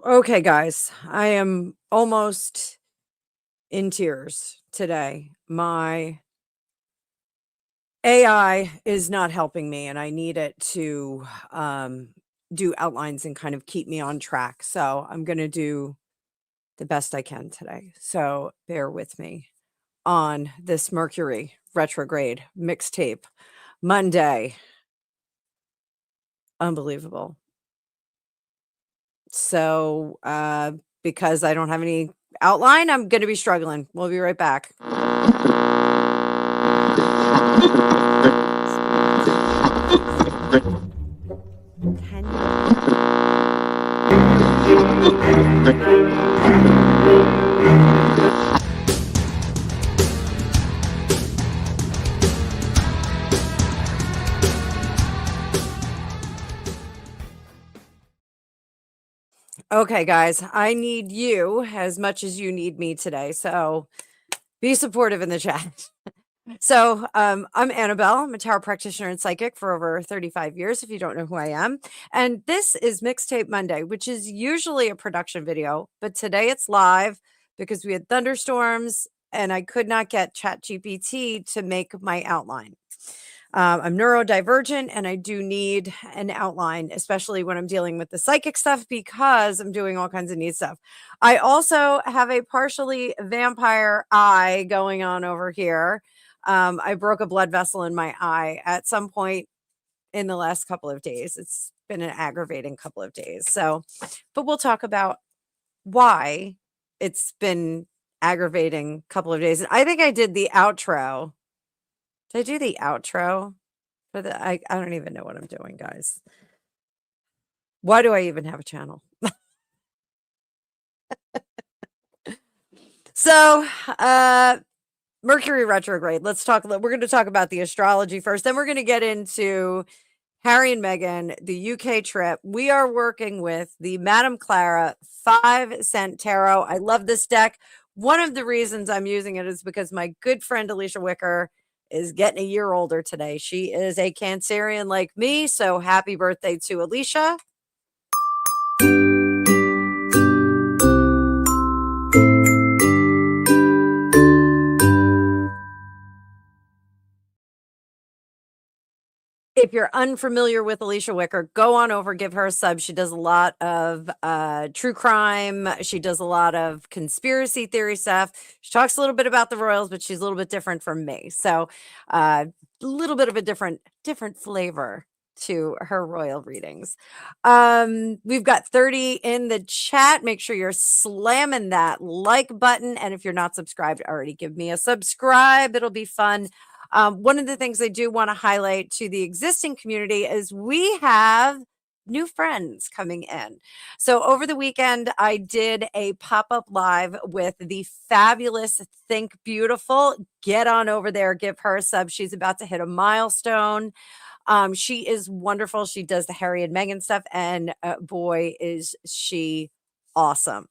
Okay, guys, I am almost in tears today. My AI is not helping me, and I need it to do outlines and kind of keep me on track. So I'm going to do the best I can today. So bear with me on this Mercury retrograde mixtape Monday. Unbelievable. So, because I don't have any outline, I'm going to be struggling. We'll be right back. Can Okay, guys, I need you as much as you need me today. So be supportive in the chat. So, I'm Annabelle. I'm a tarot practitioner and psychic for over 35 years, if you don't know who I am. And this is Mixtape Monday, which is usually a production video, but today it's live because we had thunderstorms and I could not get ChatGPT to make my outline. I'm neurodivergent and I do need an outline, especially when I'm dealing with the psychic stuff because I'm doing all kinds of neat stuff. I also have a partially vampire eye going on over here. I broke a blood vessel in my eye at some point in the last couple of days. It's been an aggravating couple of days. So, but we'll talk about why it's been aggravating couple of days. And I think I did the outro. Did I do the outro for the I don't even know what I'm doing, guys. Why do I even have a channel? So, Mercury retrograde. We're going to talk about the astrology first. Then we're going to get into Harry and Meghan, the UK trip. We are working with the Madame Clara 5-cent tarot. I love this deck. One of the reasons I'm using it is because my good friend Alicia Wicker is getting a year older today. She is a Cancerian like me, so happy birthday to Alicia. If you're unfamiliar with Alicia Wicker, go on over, give her a sub. She does a lot of true crime. She does a lot of conspiracy theory stuff. She talks a little bit about the royals, but she's a little bit different from me. So a little bit of a different flavor to her royal readings. We've got 30 in the chat. Make sure you're slamming that like button. And if you're not subscribed already, give me a subscribe. It'll be fun. One of the things I do want to highlight to the existing community is we have new friends coming in. So over the weekend, I did a pop-up live with the fabulous Think Beautiful. Get on over there, give her a sub. She's about to hit a milestone. She is wonderful. She does the Harry and Meghan stuff, and boy, is she awesome.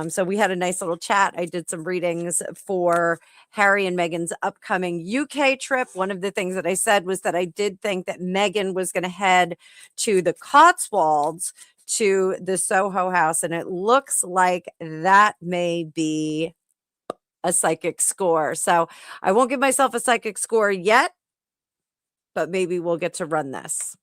So we had a nice little chat. I did some readings for Harry and Meghan's upcoming UK trip. One of the things that I said was that I did think that Meghan was going to head to the Cotswolds to the Soho House, and it looks like that may be a psychic score. So I won't give myself a psychic score yet, but maybe we'll get to run this.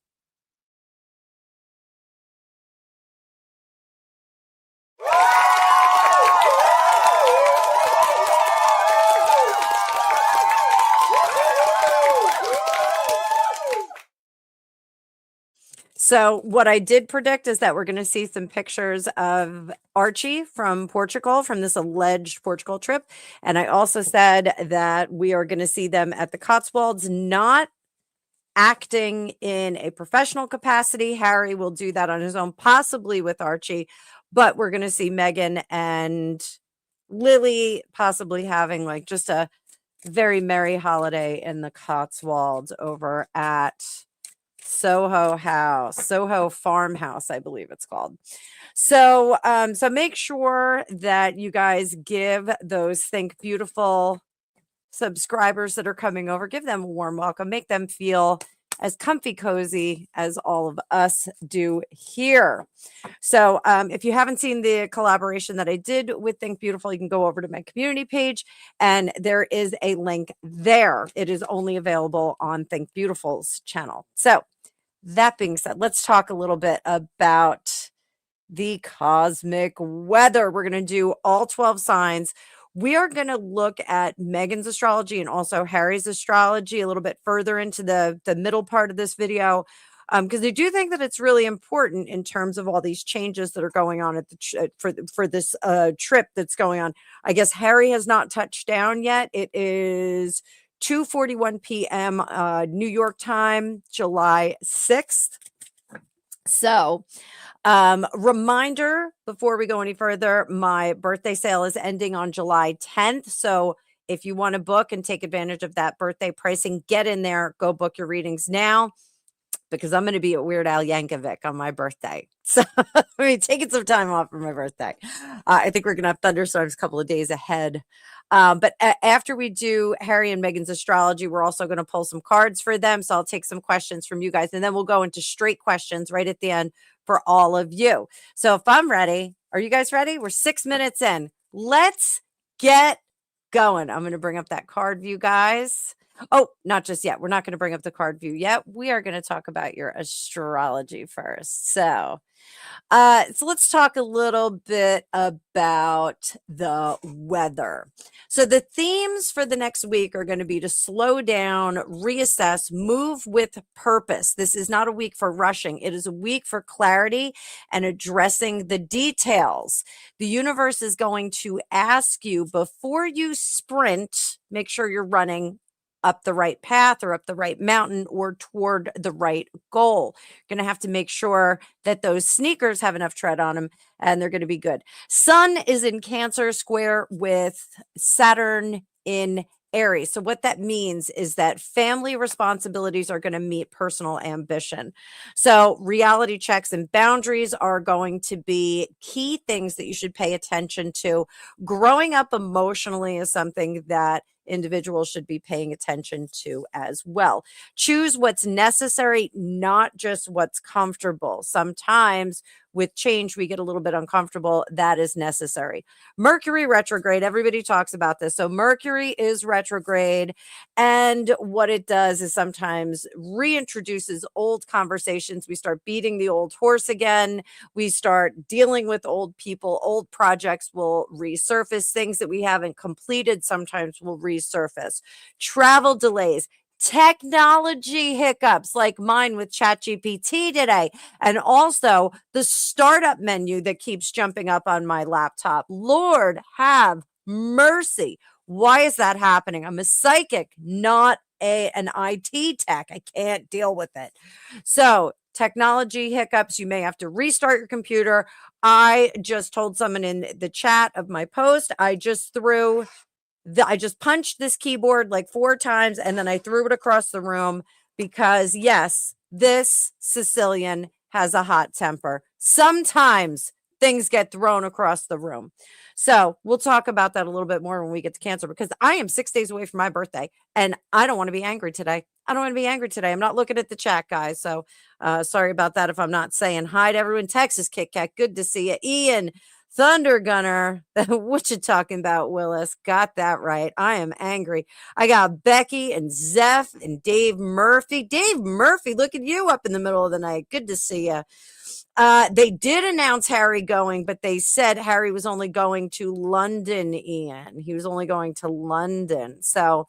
So what I did predict is that we're going to see some pictures of Archie from Portugal, from this alleged Portugal trip. And I also said that we are going to see them at the Cotswolds, not acting in a professional capacity. Harry will do that on his own, possibly with Archie, but we're going to see Meghan and Lily possibly having like just a very merry holiday in the Cotswolds over at Soho Farmhouse, I believe it's called. So, so make sure that you guys give those Think Beautiful subscribers that are coming over, give them a warm welcome, make them feel as comfy cozy as all of us do here. So if you haven't seen the collaboration that I did with Think Beautiful, you can go over to my community page and there is a link there. It is only available on Think Beautiful's channel. So that being said, let's talk a little bit about the cosmic weather. We're going to do all 12 signs. We are going to look at Meghan's astrology and also Harry's astrology a little bit further into the middle part of this video, because I do think that it's really important in terms of all these changes that are going on at the for this trip that's going on. I guess Harry has not touched down yet. It is 2:41 p.m. New York time, July 6th. So reminder before we go any further, my birthday sale is ending on July 10th. So if you want to book and take advantage of that birthday pricing, get in there, go book your readings now, because I'm going to be at Weird Al Yankovic on my birthday. So I mean, taking some time off for my birthday. I think we're going to have thunderstorms a couple of days ahead. But after we do Harry and Meghan's astrology, we're also going to pull some cards for them. So I'll take some questions from you guys, and then we'll go into straight questions right at the end for all of you. So if I'm ready, are you guys ready? We're 6 minutes in. Let's get going. I'm going to bring up that card view, guys. Oh, not just yet. We're not going to bring up the card view yet. We are going to talk about your astrology first. So let's talk a little bit about the weather. So the themes for the next week are going to be to slow down, reassess, move with purpose. This is not a week for rushing. It is a week for clarity and addressing the details. The universe is going to ask you, before you sprint, make sure you're running up the right path or up the right mountain or toward the right goal. You're going to have to make sure that those sneakers have enough tread on them and they're going to be good. Sun is in Cancer square with Saturn in Aries. So what that means is that family responsibilities are going to meet personal ambition. So reality checks and boundaries are going to be key things that you should pay attention to. Growing up emotionally is something that individuals should be paying attention to as well. Choose what's necessary, not just what's comfortable. Sometimes with change, we get a little bit uncomfortable. That is necessary. Mercury retrograde, everybody talks about this. So Mercury is retrograde, and what it does is sometimes reintroduces old conversations. We start beating the old horse again. We start dealing with old people. Old projects will resurface. Things that we haven't completed sometimes will resurface. Travel delays. Technology hiccups like mine with ChatGPT today, and also the startup menu that keeps jumping up on my laptop. Lord have mercy. Why is that happening? I'm a psychic, not an IT tech. I can't deal with it. So technology hiccups, you may have to restart your computer. I just told someone in the chat of my post, I just punched this keyboard like 4 times and then I threw it across the room because, yes, this Sicilian has a hot temper. Sometimes things get thrown across the room. So we'll talk about that a little bit more when we get to Cancer, because I am 6 days away from my birthday and I don't want to be angry today. I'm not looking at the chat, guys. So sorry about that if I'm not saying hi to everyone. Texas Kit Kat, good to see you. Ian, Thunder Gunner, what you talking about, Willis? Got that right. I am angry. I got Becky and Zeph and Dave Murphy. Dave Murphy, look at you up in the middle of the night. Good to see you. They did announce Harry going, but they said Harry was only going to London, Ian. He was only going to London. So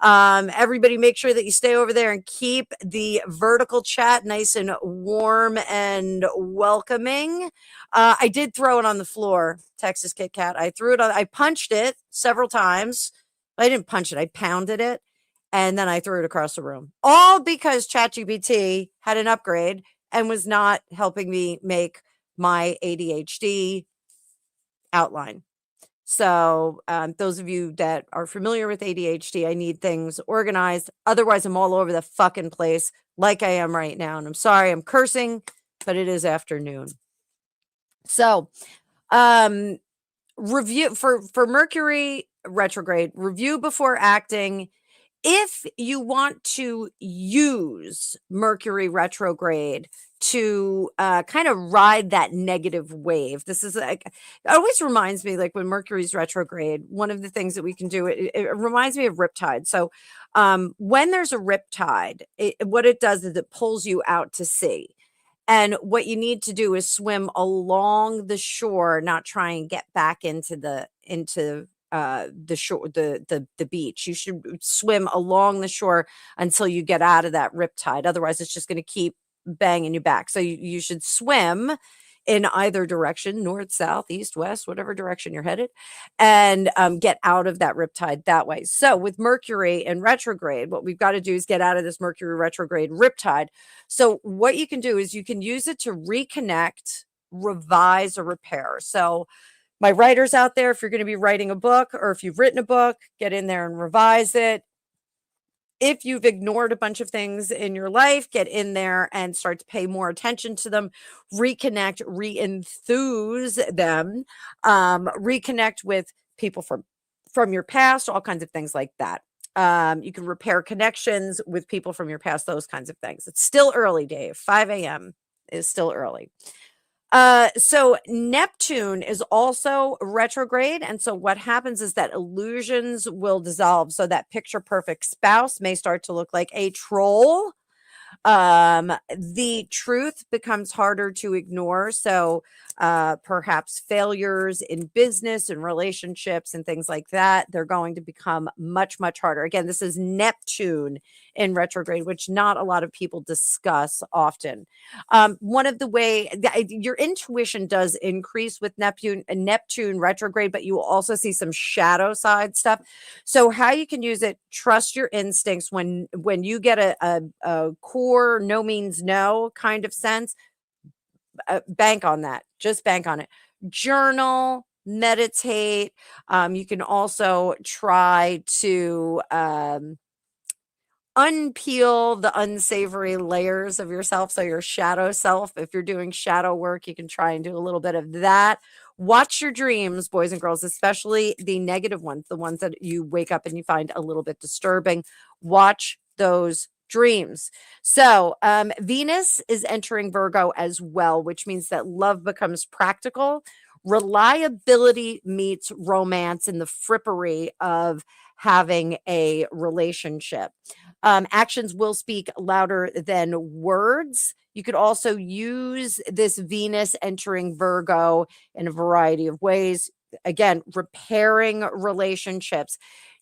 everybody make sure that you stay over there and keep the vertical chat nice and warm and welcoming. I did throw it on the floor, Texas Kit Kat. I threw it on, I punched it several times. I didn't punch it, I pounded it. And then I threw it across the room. All because ChatGPT had an upgrade and was not helping me make my ADHD outline. So those of you that are familiar with ADHD, I need things organized. Otherwise, I'm all over the fucking place like I am right now. And I'm sorry, I'm cursing, but it is afternoon. So review for Mercury retrograde, review before acting If you want to use Mercury retrograde to kind of ride that negative wave, this is like, it always reminds me, like when Mercury's retrograde, one of the things that we can do, it reminds me of riptide. So when there's a riptide, what it does is it pulls you out to sea. And what you need to do is swim along the shore, not try and get back into the shore, the beach. You should swim along the shore until you get out of that riptide. Otherwise, it's just going to keep banging you back. So you should swim in either direction, north, south, east, west, whatever direction you're headed, and get out of that riptide that way. So with Mercury in retrograde, what we've got to do is get out of this Mercury retrograde riptide. So what you can do is you can use it to reconnect, revise, or repair. So my writers out there, if you're going to be writing a book or if you've written a book, get in there and revise it. If you've ignored a bunch of things in your life, get in there and start to pay more attention to them, reconnect, re-enthuse them, reconnect with people from your past, all kinds of things like that. You can repair connections with people from your past, those kinds of things. It's still early, Dave. 5 a.m. is still early. So Neptune is also retrograde. And so what happens is that illusions will dissolve. So that picture perfect spouse may start to look like a troll. The truth becomes harder to ignore. So perhaps failures in business and relationships and things like that, they're going to become much, much harder. Again, this is Neptune in retrograde, which not a lot of people discuss often. One of the way your intuition does increase with Neptune retrograde, but you will also see some shadow side stuff. So how you can use it, trust your instincts when you get a core no means no kind of sense, bank on that. Just bank on it. Journal, meditate. You can also try to unpeel the unsavory layers of yourself. So your shadow self, if you're doing shadow work, you can try and do a little bit of that. Watch your dreams, boys and girls, especially the negative ones, the ones that you wake up and you find a little bit disturbing. Watch those dreams. So Venus is entering Virgo as well, which means that love becomes practical. Reliability meets romance in the frippery of having a relationship. Actions will speak louder than words. You could also use this Venus entering Virgo in a variety of ways. Again, repairing relationships,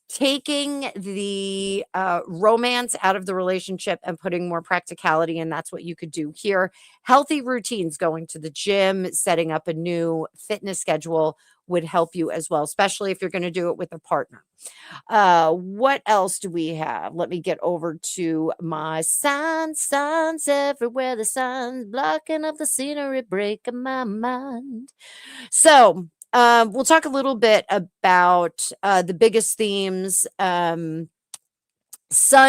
taking the romance out of the relationship and putting more practicality in. That's what you could do here. Healthy routines, going to the gym, setting up a new fitness schedule would help you as well, especially if you're going to do it with a partner. What else do we have? Let me get over to my signs everywhere. The signs blocking up the scenery, breaking my mind. So we'll talk a little bit about the biggest themes. Sun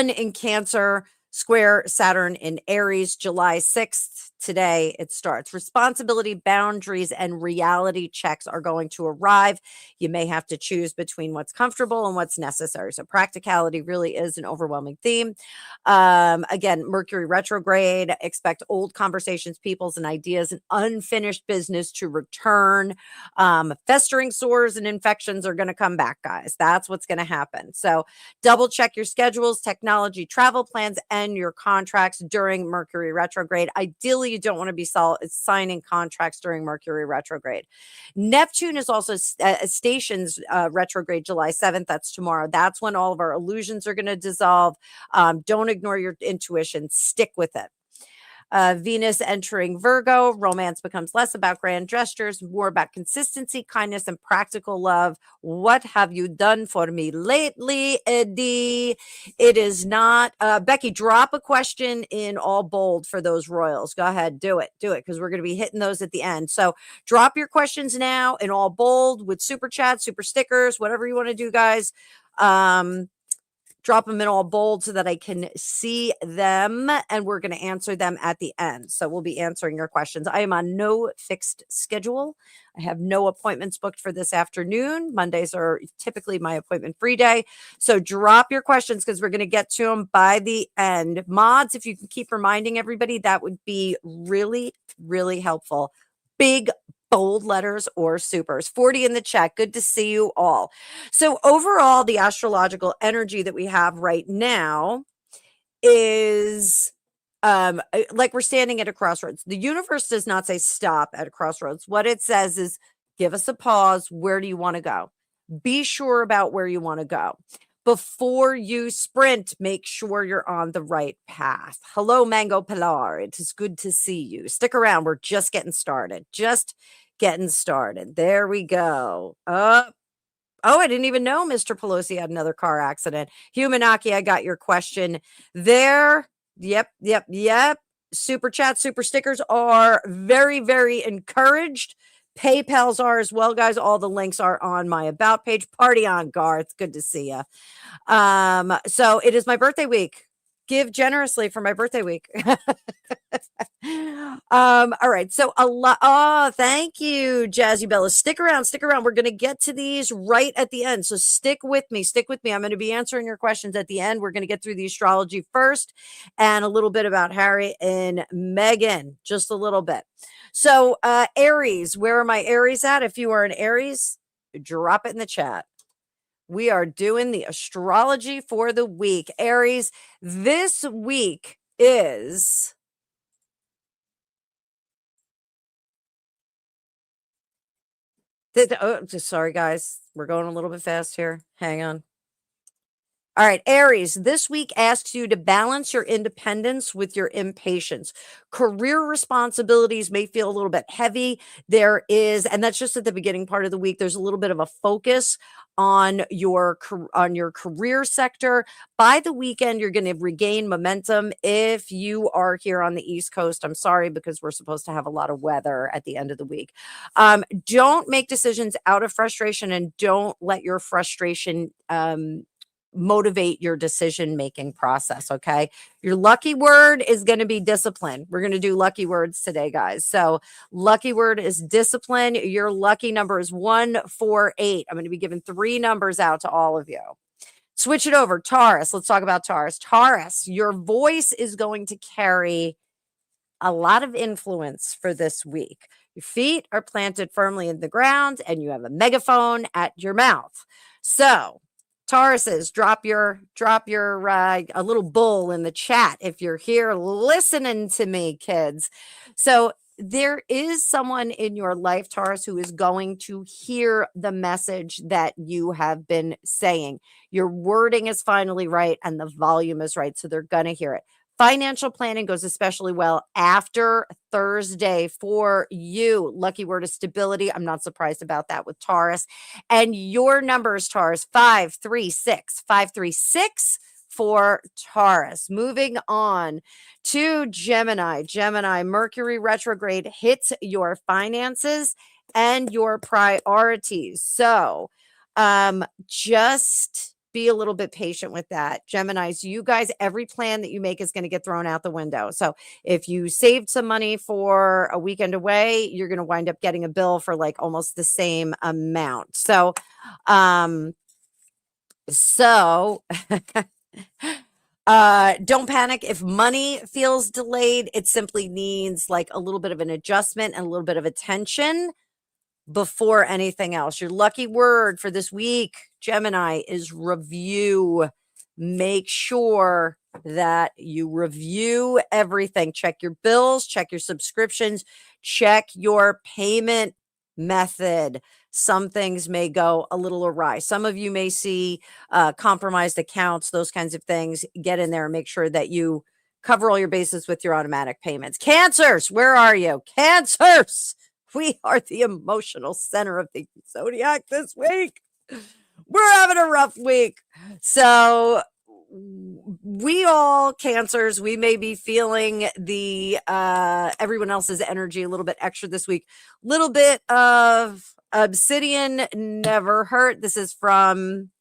in Cancer, square Saturn in Aries, July 6th. Today it starts. Responsibility, boundaries, and reality checks are going to arrive. You may have to choose between what's comfortable and what's necessary. So practicality really is an overwhelming theme. Again, Mercury retrograde, expect old conversations, peoples, and ideas and unfinished business to return. Festering sores and infections are going to come back, guys. That's what's going to happen. So double check your schedules, technology, travel plans, and your contracts during Mercury retrograde. Ideally, you don't want to be signing contracts during Mercury retrograde. Neptune is also stations retrograde July 7th. That's tomorrow. That's when all of our illusions are going to dissolve. Don't ignore your intuition. Stick with it. Venus entering Virgo, romance becomes less about grand gestures, more about consistency, kindness, and practical love. What have you done for me lately, Eddie? It is not, Becky, drop a question in all bold for those royals. Go ahead, do it, because we're going to be hitting those at the end. So drop your questions now in all bold with super chats, super stickers, whatever you want to do, guys. drop them in all bold so that I can see them, and we're going to answer them at the end. So we'll be answering your questions. I am on no fixed schedule. I have no appointments booked for this afternoon. Mondays are typically my appointment-free day. So drop your questions because we're going to get to them by the end. Mods, if you can keep reminding everybody, that would be really, really helpful. Big, bold letters or supers. 40 in the chat. Good to see you all. So overall, the astrological energy that we have right now is like we're standing at a crossroads. The universe does not say stop at a crossroads. What it says is give us a pause. Where do you want to go? Be sure about where you want to go. Before you sprint, make sure you're on the right path. Hello, Mango Pilar. It is good to see you. Stick around. We're just getting started. Just getting started. There we go. Oh, I didn't even know Mr. Pelosi had another car accident. Humanaki, I got your question there. Yep. Super chat, super stickers are very, very encouraged. PayPal's are as well, guys. All the links are on my about page. Party on, Garth. Good to see you. So it is my birthday week. Give generously for my birthday week. All right. So a lot. Oh, thank you, Jazzy Bella. Stick around. We're going to get to these right at the end. So stick with me. I'm going to be answering your questions at the end. We're going to get through the astrology first and a little bit about Harry and Meghan, just a little bit. So Aries, where are my Aries at? If you are an Aries, drop it in the chat. We are doing the astrology for the week. Aries, this week is sorry, guys. We're going a little bit fast here. Hang on. All right, Aries, this week asks you to balance your independence with your impatience. Career responsibilities may feel a little bit heavy. There is, and that's just at the beginning part of the week, there's a little bit of a focus on your career sector. By the weekend, you're going to regain momentum. If you are here on the East Coast, I'm sorry, because we're supposed to have a lot of weather at the end of the week. Don't make decisions out of frustration, and don't let your frustration motivate your decision-making process. Okay. Your lucky word is going to be discipline. We're going to do lucky words today, guys. So lucky word is discipline. Your lucky number is 148. I'm going to be giving 3 numbers out to all of you. Switch it over. Taurus. Let's talk about Taurus. Taurus, your voice is going to carry a lot of influence for this week. Your feet are planted firmly in the ground and you have a megaphone at your mouth. So Tauruses, drop your a little bull in the chat if you're here listening to me, kids. So there is someone in your life, Taurus, who is going to hear the message that you have been saying. Your wording is finally right and the volume is right, so they're going to hear it. Financial planning goes especially well after Thursday for you. Lucky word is stability. I'm not surprised about that with Taurus. And your numbers, Taurus, 536. 536 for Taurus. Moving on to Gemini. Gemini, Mercury retrograde hits your finances and your priorities. So just be a little bit patient with that. Geminis, you guys, every plan that you make is going to get thrown out the window. So if you saved some money for a weekend away, you're going to wind up getting a bill for like almost the same amount. So, don't panic if money feels delayed. It simply needs like a little bit of an adjustment and a little bit of attention before anything else. Your lucky word for this week, Gemini, is review. Make sure that you review everything. Check your bills, check your subscriptions, check your payment method. Some things may go a little awry. Some of you may see compromised accounts, those kinds of things. Get in there and make sure that you cover all your bases with your automatic payments. Cancers, where are you? Cancers! We are the emotional center of the zodiac this week. We're having a rough week. So we all, Cancers, we may be feeling the everyone else's energy a little bit extra this week. Little bit of obsidian never hurt. This is from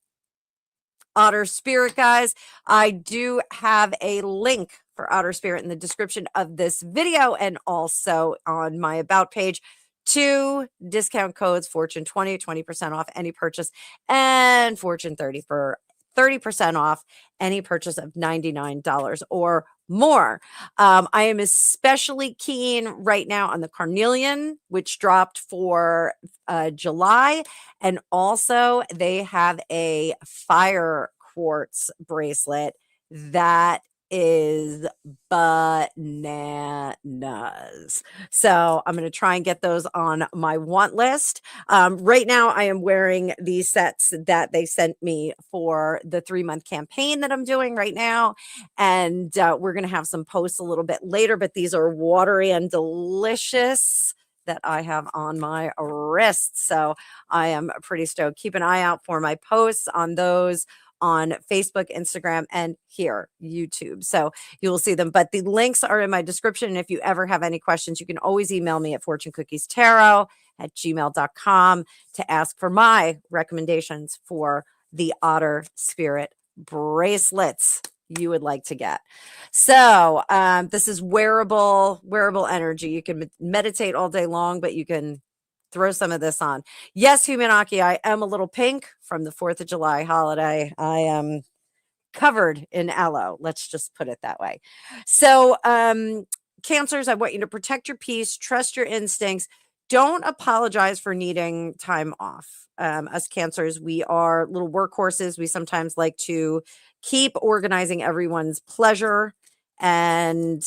Otter Spirit, guys. I do have a link for Otter Spirit in the description of this video and also on my About page. 2 discount codes, Fortune 20, 20% off any purchase, and Fortune 30 for 30% off any purchase of $99 or more. I am especially keen right now on the Carnelian, which dropped for July. And also, they have a Fire Quartz bracelet that is bananas. So I'm going to try and get those on my want list. Right now, I am wearing these sets that they sent me for the 3-month campaign that I'm doing right now. And we're going to have some posts a little bit later, but these are watery and delicious that I have on my wrist. So I am pretty stoked. Keep an eye out for my posts on those on Facebook, Instagram, and here, YouTube. So you will see them. But the links are in my description. And if you ever have any questions, you can always email me at fortunecookiestarot@gmail.com to ask for my recommendations for the Otter Spirit bracelets you would like to get. So this is wearable energy. You can meditate all day long, but you can throw some of this on. Yes, Humanaki, I am a little pink from the 4th of July holiday. I am covered in aloe. Let's just put it that way. So Cancers, I want you to protect your peace, trust your instincts. Don't apologize for needing time off. Us Cancers, we are little workhorses. We sometimes like to keep organizing everyone's pleasure, and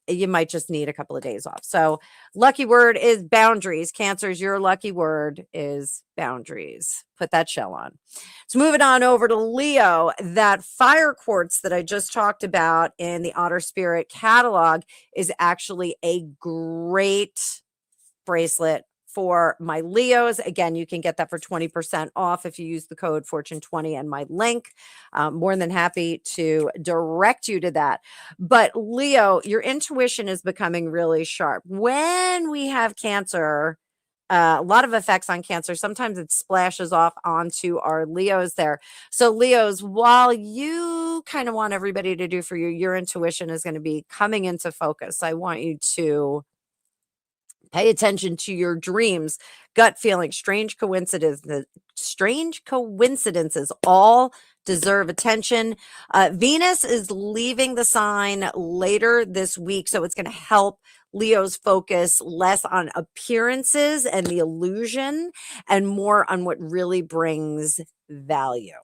you might just need a couple of days off. So lucky word is boundaries. Cancers, your lucky word is boundaries. Put that shell on. So moving on over to Leo, that Fire Quartz that I just talked about in the Otter Spirit catalog is actually a great bracelet for my Leos. Again, you can get that for 20% off if you use the code Fortune20 and my link. More than happy to direct you to that. But Leo, your intuition is becoming really sharp. When we have Cancer, a lot of effects on Cancer, sometimes it splashes off onto our Leos there. So Leos, while you kind of want everybody to do for you, your intuition is going to be coming into focus. I want you to pay attention to your dreams, gut feelings, strange coincidences all deserve attention. Venus is leaving the sign later this week, so it's going to help Leo's focus less on appearances and the illusion and more on what really brings value.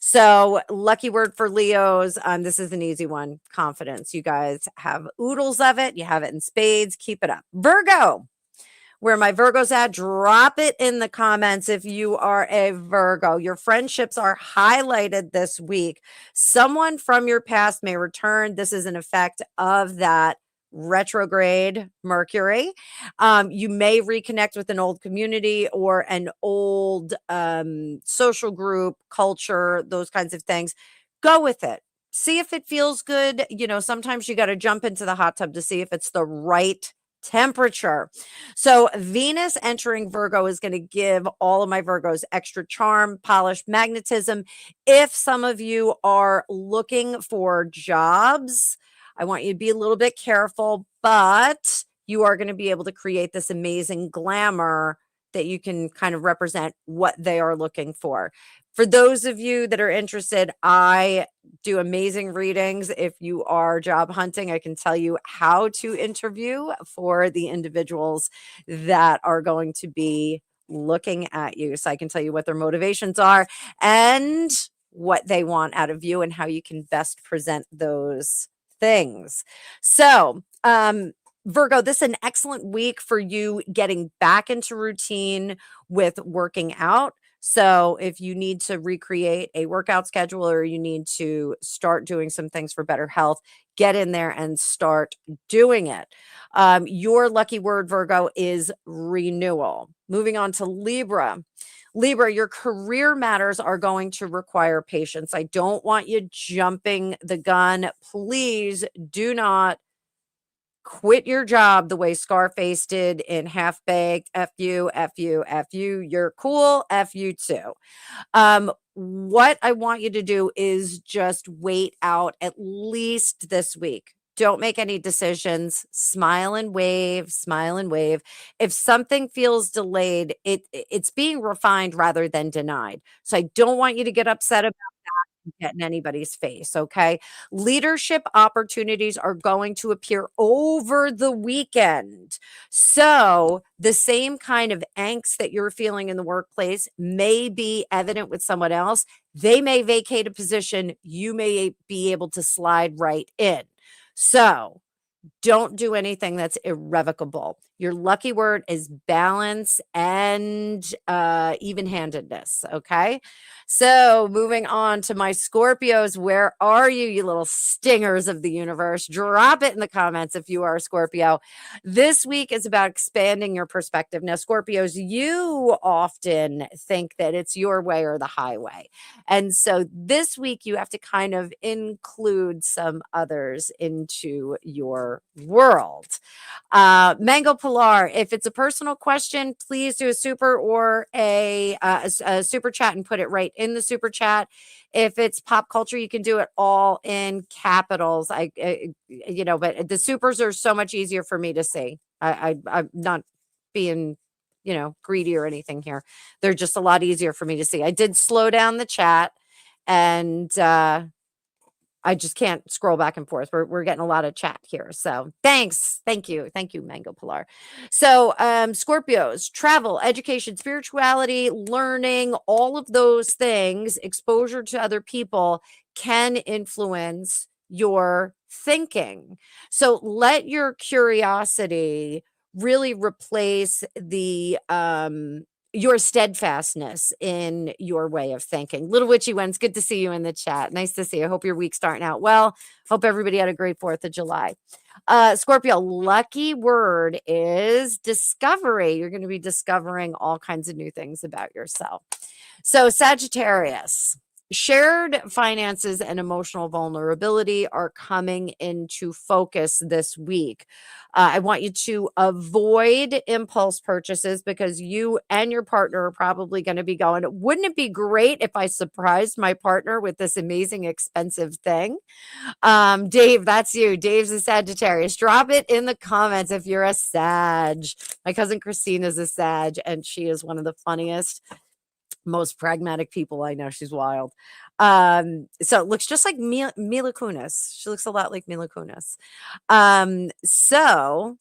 So lucky word for Leos. This is an easy one. Confidence. You guys have oodles of it. You have it in spades. Keep it up. Virgo. Where my Virgos at, drop it in the comments if you are a Virgo. Your friendships are highlighted this week. Someone from your past may return. This is an effect of that retrograde Mercury. You may reconnect with an old community or an old social group, culture, those kinds of things. Go with it. See if it feels good. You know, sometimes you got to jump into the hot tub to see if it's the right temperature. So Venus entering Virgo is going to give all of my Virgos extra charm, polish, magnetism. If some of you are looking for jobs, I want you to be a little bit careful, but you are going to be able to create this amazing glamour that you can kind of represent what they are looking for. For those of you that are interested, I do amazing readings. If you are job hunting, I can tell you how to interview for the individuals that are going to be looking at you. So I can tell you what their motivations are and what they want out of you and how you can best present those things. So, Virgo, this is an excellent week for you getting back into routine with working out. So if you need to recreate a workout schedule or you need to start doing some things for better health, get in there and start doing it. Your lucky word, Virgo, is renewal. Moving on to Libra. Libra, your career matters are going to require patience. I don't want you jumping the gun. Please do not Quit your job the way Scarface did in Half Baked. F you, F you, F you. You're cool. F you too. What I want you to do is just wait out at least this week. Don't make any decisions. Smile and wave, smile and wave. If something feels delayed, it's being refined rather than denied. So I don't want you to get upset about get in anybody's face, okay? Leadership opportunities are going to appear over the weekend. So, the same kind of angst that you're feeling in the workplace may be evident with someone else. They may vacate a position, you may be able to slide right in. So, don't do anything that's irrevocable. Your lucky word is balance and even-handedness. Okay. So moving on to my Scorpios, where are you, you little stingers of the universe? Drop it in the comments if you are a Scorpio. This week is about expanding your perspective. Now, Scorpios, you often think that it's your way or the highway. And so this week you have to kind of include some others into your world. Mango Pilar, if it's a personal question, please do a super or a super chat and put it right in the super chat. If it's pop culture, you can do it all in capitals. But the supers are so much easier for me to see. I'm not being, greedy or anything here. They're just a lot easier for me to see. I did slow down the chat and I just can't scroll back and forth. We're getting a lot of chat here. So thanks. Thank you. Thank you, Mango Pilar. So Scorpios, travel, education, spirituality, learning, all of those things, exposure to other people can influence your thinking. So let your curiosity really replace the your steadfastness in your way of thinking. Little witchy ones, good to see you in the chat. Nice to see you. I hope your week's starting out well. Hope everybody had a great 4th of July. Scorpio, lucky word is discovery. You're going to be discovering all kinds of new things about yourself. So Sagittarius, shared finances and emotional vulnerability are coming into focus this week. I want you to avoid impulse purchases because you and your partner are probably going to be going, wouldn't it be great if I surprised my partner with this amazing expensive thing? Dave, that's you. Dave's a Sagittarius. Drop it in the comments if you're a Sag. My cousin Christine is a Sag, and she is one of the funniest, most pragmatic people I know. She's wild. So it looks just like Mila Kunis. She looks a lot like Mila Kunis. So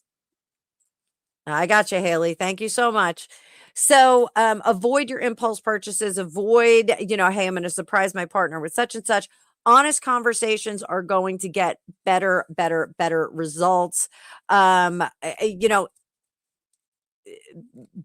I got you, Haley. Thank you so much. So avoid your impulse purchases. Avoid, hey, I'm going to surprise my partner with such and such. Honest conversations are going to get better results.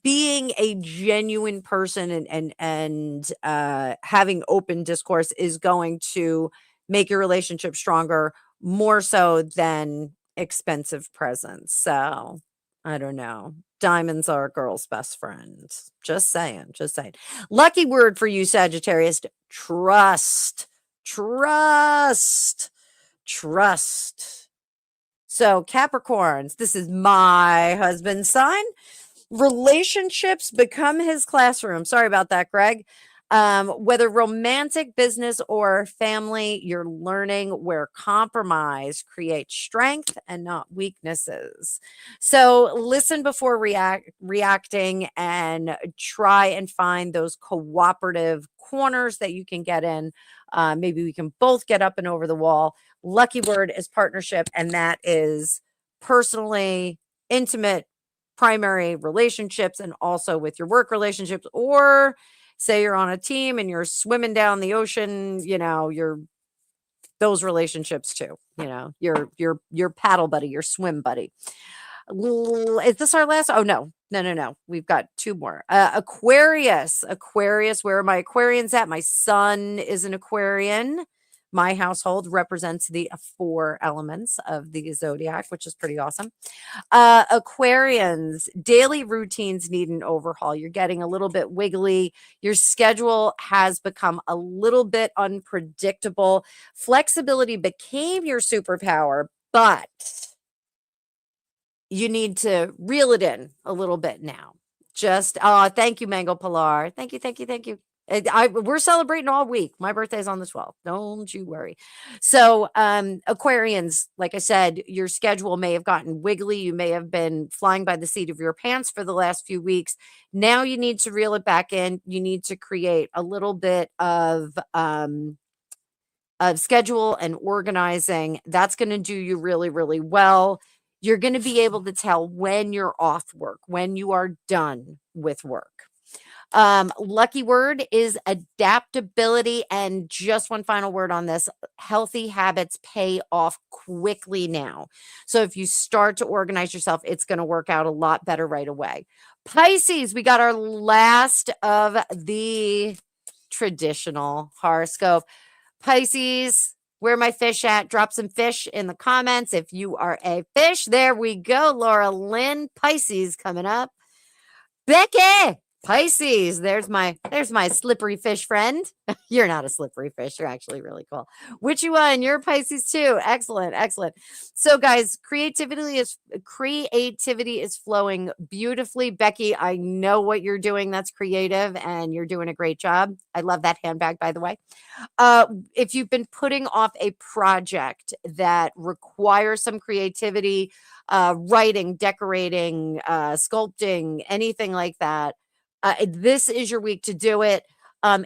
Being a genuine person and having open discourse is going to make your relationship stronger, more so than expensive presents. So I don't know. Diamonds are a girl's best friend. Just saying. Lucky word for you, Sagittarius: trust. So Capricorns, this is my husband's sign. Relationships become his classroom. Sorry about that, Greg. Whether romantic, business, or family, you're learning where compromise creates strength and not weaknesses. So listen before reacting and try and find those cooperative corners that you can get in. Maybe we can both get up and over the wall. Lucky word is partnership, and that is personally intimate primary relationships and also with your work relationships, or say you're on a team and you're swimming down the ocean, you're those relationships too, your paddle buddy, your swim buddy. Is this our last? Oh, no. We've got 2 more. Aquarius, where are my Aquarians at? My son is an Aquarian. My household represents the 4 elements of the zodiac, which is pretty awesome. Aquarians, daily routines need an overhaul. You're getting a little bit wiggly. Your schedule has become a little bit unpredictable. Flexibility became your superpower, but you need to reel it in a little bit now. Just thank you, Mango Pilar. Thank you, thank you, thank you. We're celebrating all week. My birthday's on the 12th. Don't you worry. So, Aquarians, like I said, your schedule may have gotten wiggly. You may have been flying by the seat of your pants for the last few weeks. Now you need to reel it back in. You need to create a little bit of schedule and organizing. That's going to do you really, really well. You're going to be able to tell when you're off work, when you are done with work. Lucky word is adaptability. And just one final word on this: healthy habits pay off quickly now. So if you start to organize yourself, it's going to work out a lot better right away. Pisces, we got our last of the traditional horoscope. Pisces, where my fish at? Drop some fish in the comments if you are a fish. There we go. Laura Lynn, Pisces coming up. Becky, Pisces. There's my slippery fish friend. You're not a slippery fish. You're actually really cool. Which one? You're Pisces too. Excellent, excellent. So guys, creativity is flowing beautifully. Becky, I know what you're doing. That's creative, and you're doing a great job. I love that handbag, by the way. If you've been putting off a project that requires some creativity, writing, decorating, sculpting, anything like that, this is your week to do it.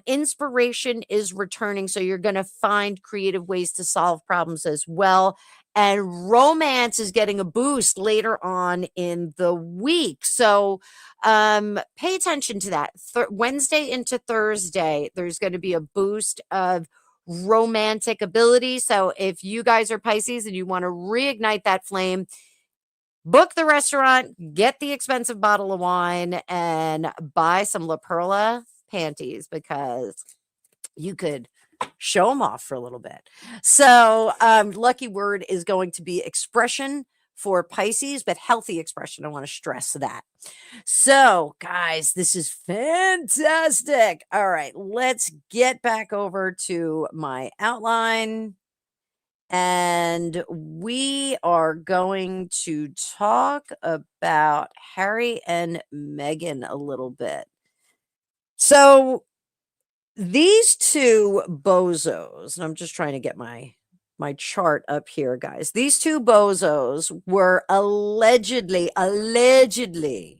Inspiration is returning, so you're going to find creative ways to solve problems as well. And romance is getting a boost later on in the week. So pay attention to that. Wednesday into Thursday, there's going to be a boost of romantic ability. So if you guys are Pisces and you want to reignite that flame, book the restaurant, get the expensive bottle of wine, and buy some La Perla panties, because you could show them off for a little bit. So lucky word is going to be expression for Pisces, but healthy expression. I want to stress that. So guys, this is fantastic. All right, let's get back over to my outline. And we are going to talk about Harry and Meghan a little bit. So these two bozos, and I'm just trying to get my chart up here, guys. These two bozos were allegedly, they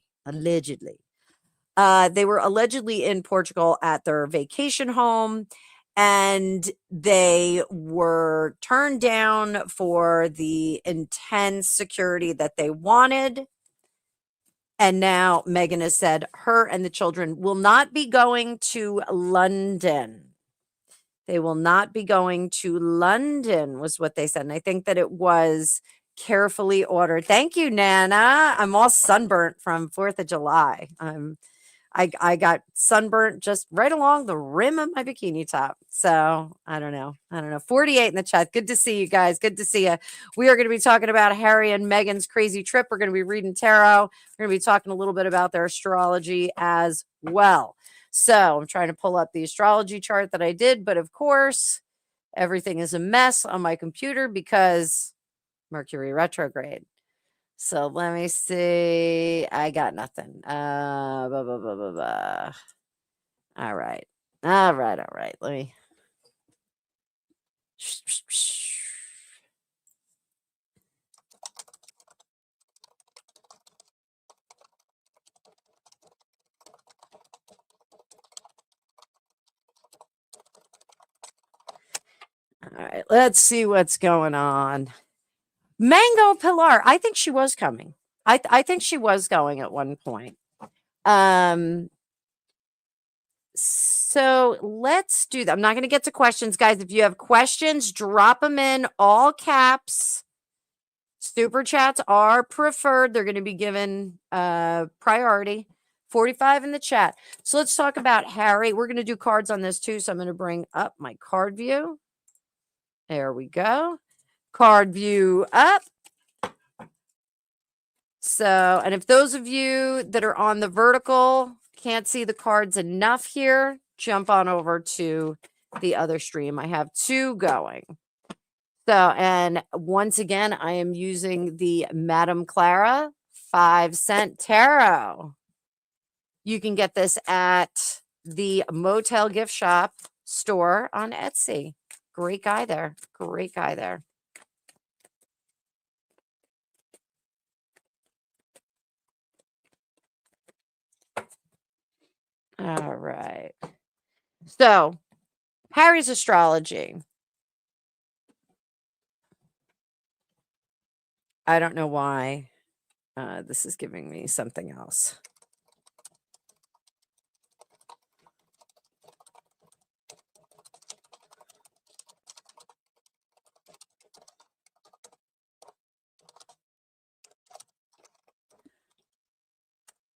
were allegedly in Portugal at their vacation home, and they were turned down for the intense security that they wanted. And now Meghan has said her and the children will not be going to London. They will not be going to London, was what they said. And I think that it was carefully ordered. Thank you, Nana. I'm all sunburnt from 4th of July. I got sunburnt just right along the rim of my bikini top. So I don't know. 48 in the chat. Good to see you guys. Good to see you. We are going to be talking about Harry and Meghan's crazy trip. We're going to be reading tarot. We're going to be talking a little bit about their astrology as well. So I'm trying to pull up the astrology chart that I did. But of course, everything is a mess on my computer because Mercury retrograde. So let me see. I got nothing. All right. Let me. All right. Let's see what's going on. Mango Pilar. I think she was coming. I think she was going at one point. So let's do that. I'm not going to get to questions, guys. If you have questions, drop them in all caps. Super chats are preferred. They're going to be given priority. 45 in the chat. So let's talk about Harry. We're going to do cards on this too. So I'm going to bring up my card view. There we go. Card view up. So, and if those of you that are on the vertical can't see the cards enough here, jump on over to the other stream. I have two going. So, and once again, I am using the Madame Clara 5-cent tarot. You can get this at the Motel Gift Shop store on Etsy. Great guy there. Great guy there. All right. So, Harry's astrology. I don't know why this is giving me something else.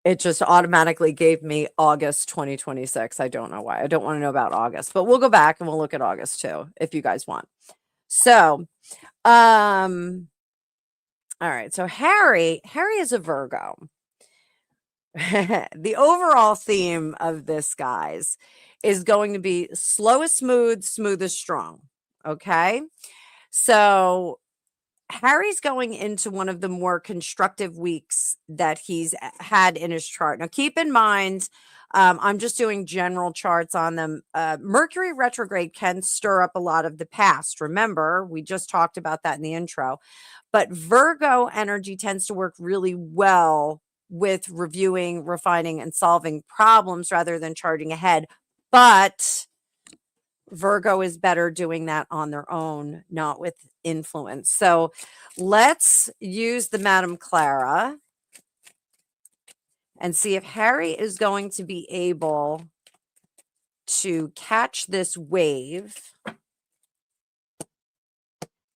It just automatically gave me August 2026. I don't know why. I don't want to know about August, but we'll go back and we'll look at August too, if you guys want. So, all right. So Harry is a Virgo. The overall theme of this, guys, is going to be slow is smooth, smooth is strong. Okay. So Harry's going into one of the more constructive weeks that he's had in his chart. Now, keep in mind, I'm just doing general charts on them. Mercury retrograde can stir up a lot of the past. Remember, we just talked about that in the intro. But Virgo energy tends to work really well with reviewing, refining, and solving problems rather than charging ahead. But Virgo is better doing that on their own, not with influence. So let's use the Madame Clara and see if Harry is going to be able to catch this wave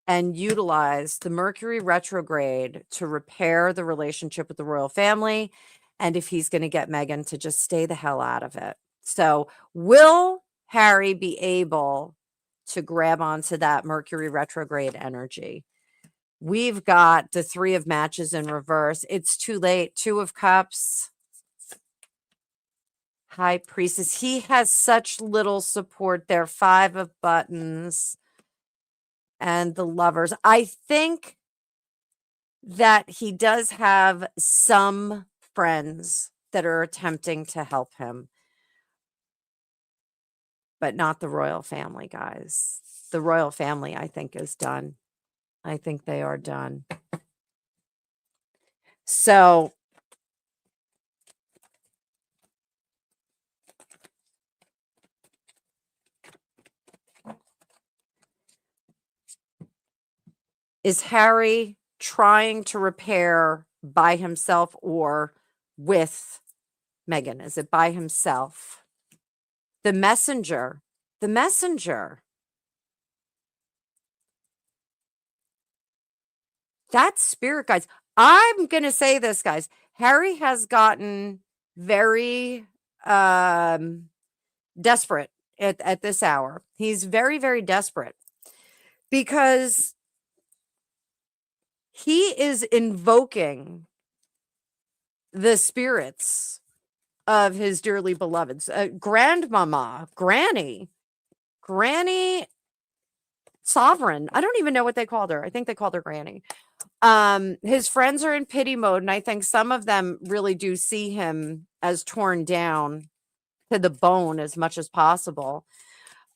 and utilize the Mercury retrograde to repair the relationship with the royal family, and if he's going to get Meghan to just stay the hell out of it. So will Harry be able to grab onto that Mercury retrograde energy? We've got the 3 of matches in reverse. It's too late. 2 of cups. High priestess. He has such little support there. 5 of buttons. And the lovers. I think that he does have some friends that are attempting to help him, but not the royal family, guys. The royal family, I think, is done. I think they are done. So is Harry trying to repair by himself or with Meghan? Is it by himself? The messenger. The messenger. That's spirit, guys. I'm going to say this, guys. Harry has gotten very desperate at this hour. He's very, very desperate because he is invoking the spirits of his dearly beloveds. Grandmama, Granny Sovereign. I don't even know what they called her. I think they called her Granny. His friends are in pity mode, and I think some of them really do see him as torn down to the bone as much as possible.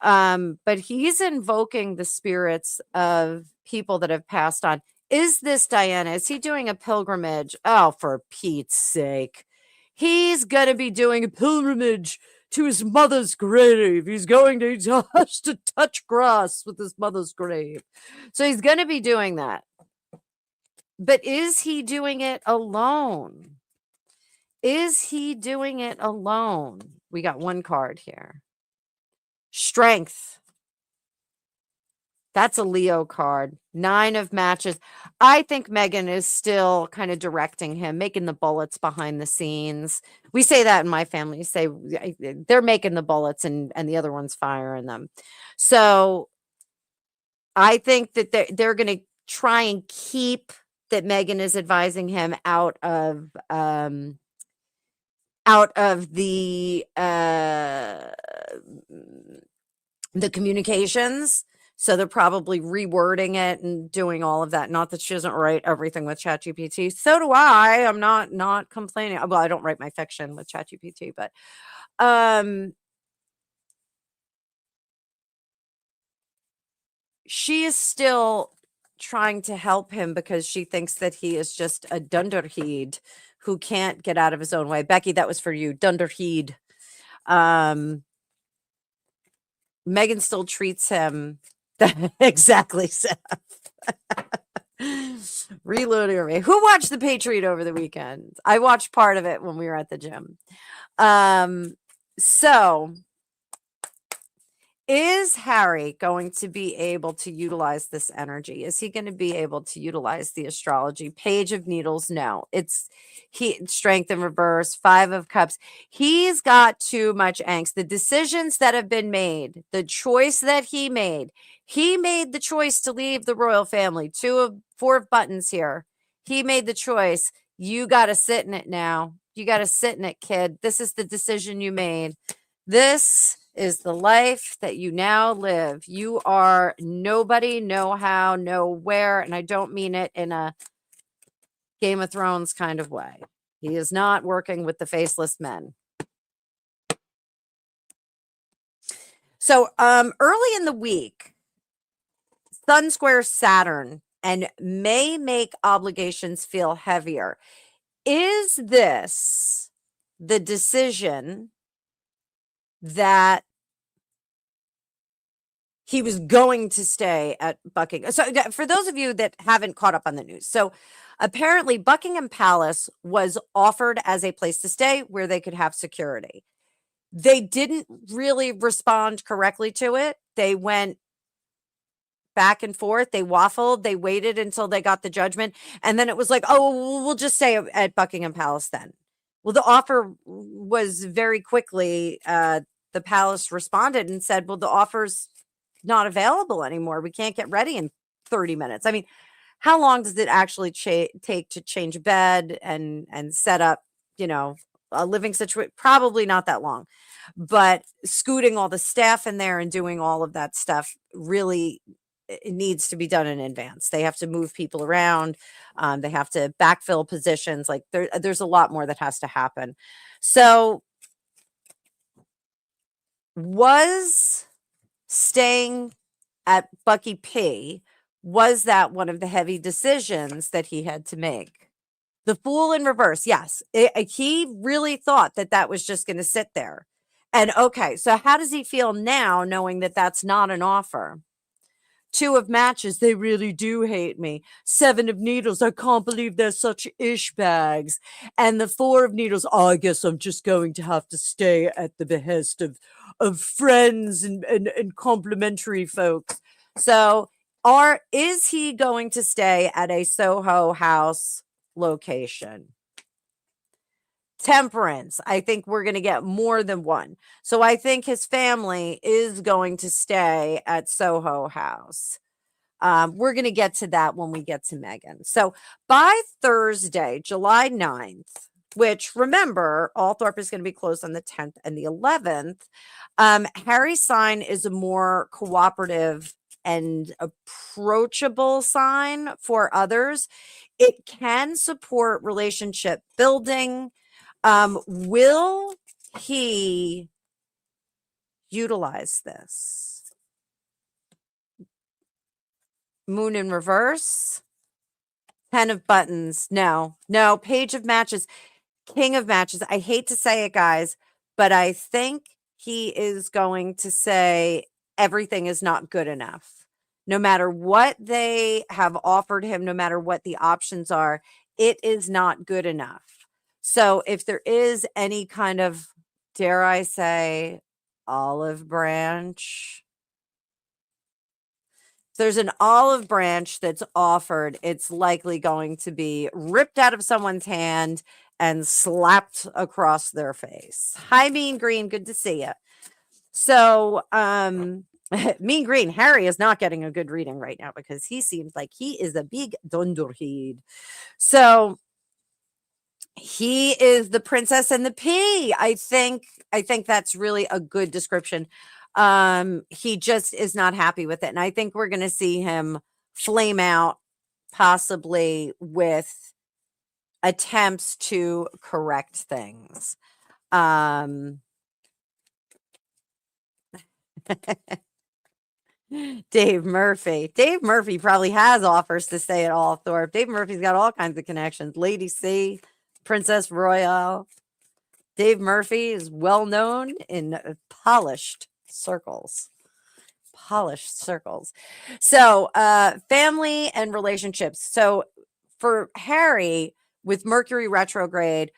But he's invoking the spirits of people that have passed on. Is this Diana? Is he doing a pilgrimage? Oh, for Pete's sake. He's going to be doing a pilgrimage to his mother's grave. He's going to has to touch grass with his mother's grave. So he's going to be doing that. But is he doing it alone? Is he doing it alone? We got one card here. Strength. That's a Leo card. 9 of matches. I think Meghan is still kind of directing him, making the bullets behind the scenes. We say that in my family. We say they're making the bullets and the other one's firing them. So I think that they're going to try and keep that Meghan is advising him out of the communications. So they're probably rewording it and doing all of that. Not that she doesn't write everything with ChatGPT. So do I. I'm not complaining. Well, I don't write my fiction with ChatGPT, but she is still trying to help him because she thinks that he is just a dunderheed who can't get out of his own way. Becky, that was for you. Dunderheed. Meghan still treats him exactly, Seth. Reloading me. Who watched The Patriot over the weekend? I watched part of it when we were at the gym. So is Harry going to be able to utilize this energy? Is he going to be able to utilize the astrology? Page of Needles, no. It's strength in reverse, 5 of Cups. He's got too much angst. The decisions that have been made, the choice that he made the choice to leave the royal family. 4 of buttons here. He made the choice. You got to sit in it now. You got to sit in it, kid. This is the decision you made. This is the life that you now live. You are nobody, no how, nowhere. And I don't mean it in a Game of Thrones kind of way. He is not working with the faceless men. So early in the week, Sun squares Saturn and may make obligations feel heavier. Is this the decision that he was going to stay at Buckingham? So for those of you that haven't caught up on the news, so apparently Buckingham Palace was offered as a place to stay where they could have security. They didn't really respond correctly to it. They went back and forth. They waffled. They waited until they got the judgment. And then it was like, oh, we'll just stay at Buckingham Palace then. Well, the offer was very quickly, the palace responded and said, well, the offer's not available anymore. We can't get ready in 30 minutes. I mean, how long does it actually take to change a bed and set up, a living situation? Probably not that long, but scooting all the staff in there and doing all of that stuff really, it needs to be done in advance. They have to move people around. They have to backfill positions. Like there's a lot more that has to happen. So was staying at Bucky P, was that one of the heavy decisions that he had to make? The Fool in reverse. Yes. He really thought that that was just going to sit there. And okay, so how does he feel now knowing that that's not an offer? 2 of Matches, they really do hate me. 7 of Needles, I can't believe they're such ish bags. And the 4 of Needles, oh, I guess I'm just going to have to stay at the behest of friends and complimentary folks. So is he going to stay at a Soho House location? Temperance. I think we're going to get more than one. So I think his family is going to stay at Soho House. We're going to get to that when we get to Meghan. So by Thursday, July 9th, which remember, Althorpe is going to be closed on the 10th and the 11th, Harry's sign is a more cooperative and approachable sign for others. It can support relationship building. Will he utilize this? Moon in reverse, 10 of buttons. No, Page of Matches, King of Matches. I hate to say it, guys, but I think he is going to say everything is not good enough. No matter what they have offered him, no matter what the options are, it is not good enough. So if there is any kind of, dare I say, olive branch, if there's an olive branch that's offered, it's likely going to be ripped out of someone's hand and slapped across their face. Hi, Mean Green. Good to see you. So, Mean Green, Harry is not getting a good reading right now because he seems like he is a big dunderhead. So he is the princess and the pea. I think that's really a good description. He just is not happy with it. And I think we're going to see him flame out, possibly with attempts to correct things. Dave Murphy. Dave Murphy probably has offers to stay at Althorpe. Dave Murphy's got all kinds of connections. Lady C, Princess Royale. Dave Murphy is well known in polished circles. So, family and relationships. So, for Harry, with Mercury retrograde,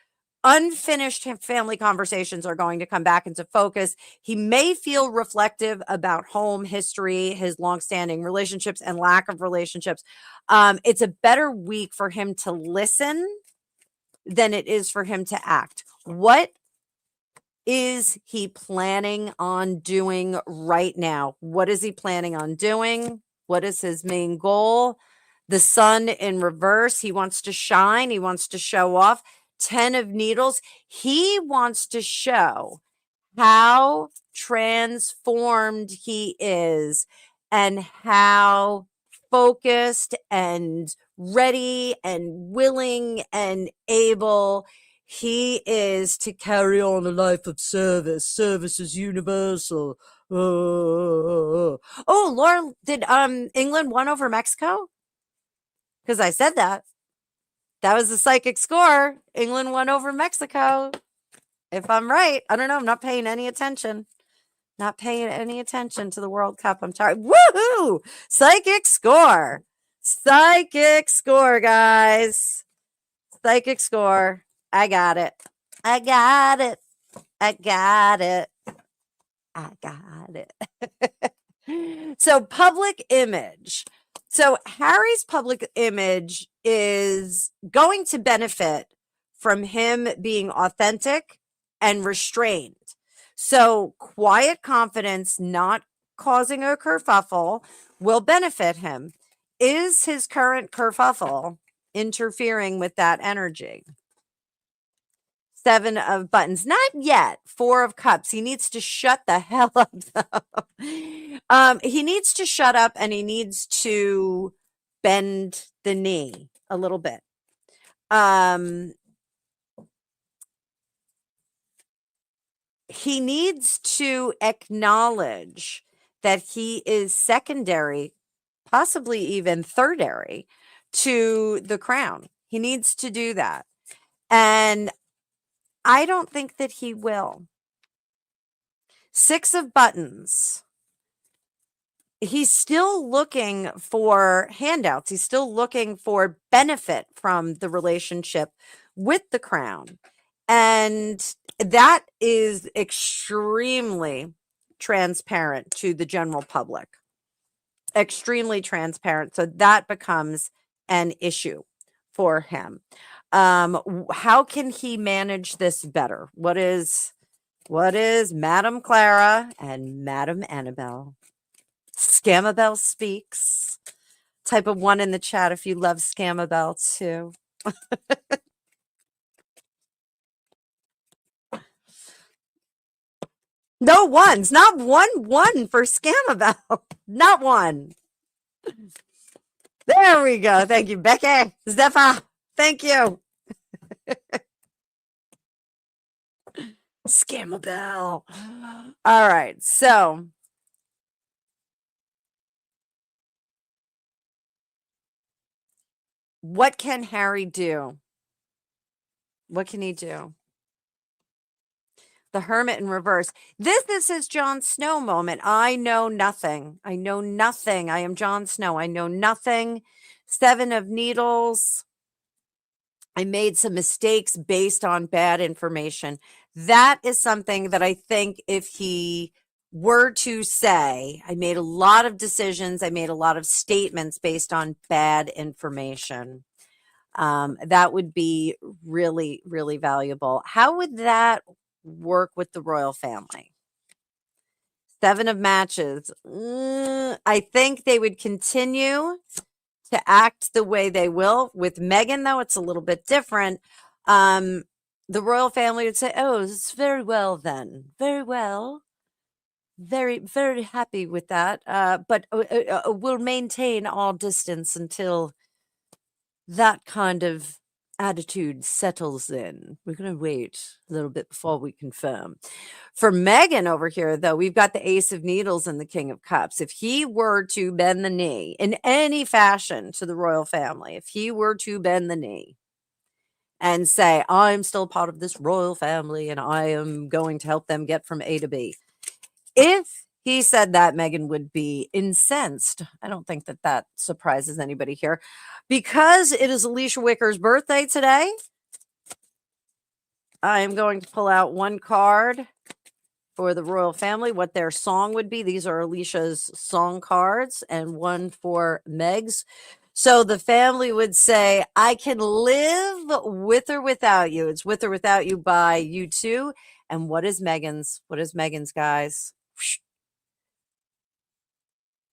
unfinished family conversations are going to come back into focus. He may feel reflective about home history, his longstanding relationships, and lack of relationships. It's a better week for him to listen than it is for him to act. What is he planning on doing right now? What is he planning on doing? What is his main goal? The sun in reverse. He wants to shine. He wants to show off. 10 of Needles. He wants to show how transformed he is and how focused and ready and willing and able he is to carry on a life of service. Service is universal. Oh, Laura, did England won over Mexico? Because I said that. That was the psychic score. England won over Mexico. If I'm right, I don't know. I'm not paying any attention. Not paying any attention to the World Cup. I'm tired. Woohoo! Psychic score. Psychic score, guys. Psychic score. I got it. I got it. I got it. I got it. So, public image. So, Harry's public image is going to benefit from him being authentic and restrained. So, quiet confidence, not causing a kerfuffle, will benefit him. Is his current kerfuffle interfering with that energy? 7 of buttons. Not yet. 4 of cups. He needs to shut the hell up, though. He needs to shut up and he needs to bend the knee a little bit. He needs to acknowledge that he is secondary, possibly even thirdary, to the crown. He needs to do that. And I don't think that he will. 6 of buttons. He's still looking for handouts. He's still looking for benefit from the relationship with the crown. And that is extremely transparent to the general public. Extremely transparent. So that becomes an issue for him. How can he manage this better? What is Madame Clara and Madame Annabelle? Scamabelle speaks. Type of 1 in the chat if you love Scamabelle too. No ones, not one for Scamabelle. Not one. There we go. Thank you, Becky. Zephyr. Thank you. Scamabelle. All right. So what can Harry do? What can he do? The Hermit in reverse. This is his Jon Snow moment. I know nothing. I know nothing. I am Jon Snow. I know nothing. 7 of Needles. I made some mistakes based on bad information. That is something that I think if he were to say, I made a lot of decisions, I made a lot of statements based on bad information. That would be really, really valuable. How would that work with the royal family? 7 of matches. I think they would continue to act the way they will. With Meghan, though, it's a little bit different. The royal family would say, oh, it's very well then. Very well. very, very happy with that. But we'll maintain our distance until that kind of attitude settles in. We're going to wait a little bit before we confirm. For Meghan over here, though, we've got the Ace of Needles and the King of Cups. If he were to bend the knee in any fashion to the royal family, if he were to bend the knee and say, I'm still part of this royal family and I am going to help them get from A to B. If he said that, Meghan would be incensed. I don't think that that surprises anybody here. Because it is Alicia Wicker's birthday today, I am going to pull out one card for the royal family, what their song would be. These are Alicia's song cards, and one for Meg's. So the family would say, I can live with or without you. It's With or Without You by U2. And what is Meghan's? What is Meghan's, guys?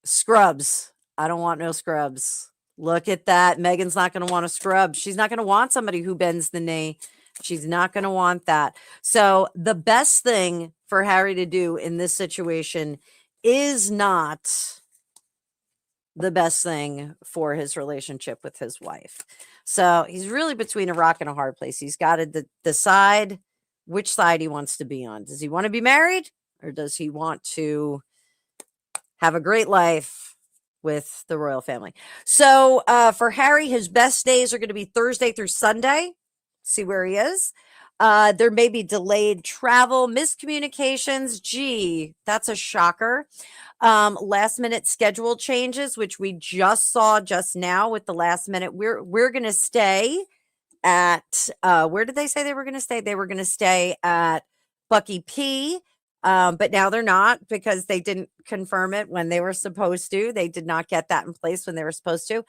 Scrubs. I don't want no scrubs. Look at that. Meghan's not going to want a scrub. She's not going to want somebody who bends the knee. She's not going to want that. So the best thing for Harry to do in this situation is not the best thing for his relationship with his wife. So he's really between a rock and a hard place. He's got to decide which side he wants to be on. Does he want to be married, or does he want to have a great life with the royal family? So for Harry, his best days are going to be Thursday through Sunday. See where he is. There may be delayed travel, miscommunications. Gee, that's a shocker. Last minute schedule changes, which we just saw just now with the last minute. We're going to stay at, where did they say they were going to stay? They were going to stay at Bucky P. But now they're not, because they didn't confirm it when they were supposed to. They did not get that in place when they were supposed to.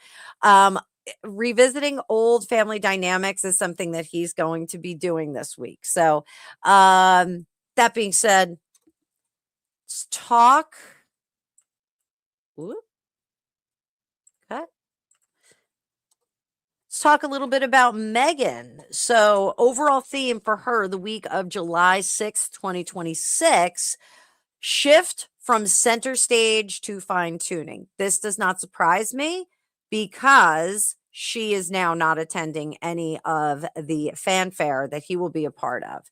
Revisiting old family dynamics is something that he's going to be doing this week. So that being said, let's talk. Ooh, cut. Let's talk a little bit about Meghan. So overall theme for her the week of July 6th, 2026, shift from center stage to fine tuning. This does not surprise me, because she is now not attending any of the fanfare that he will be a part of.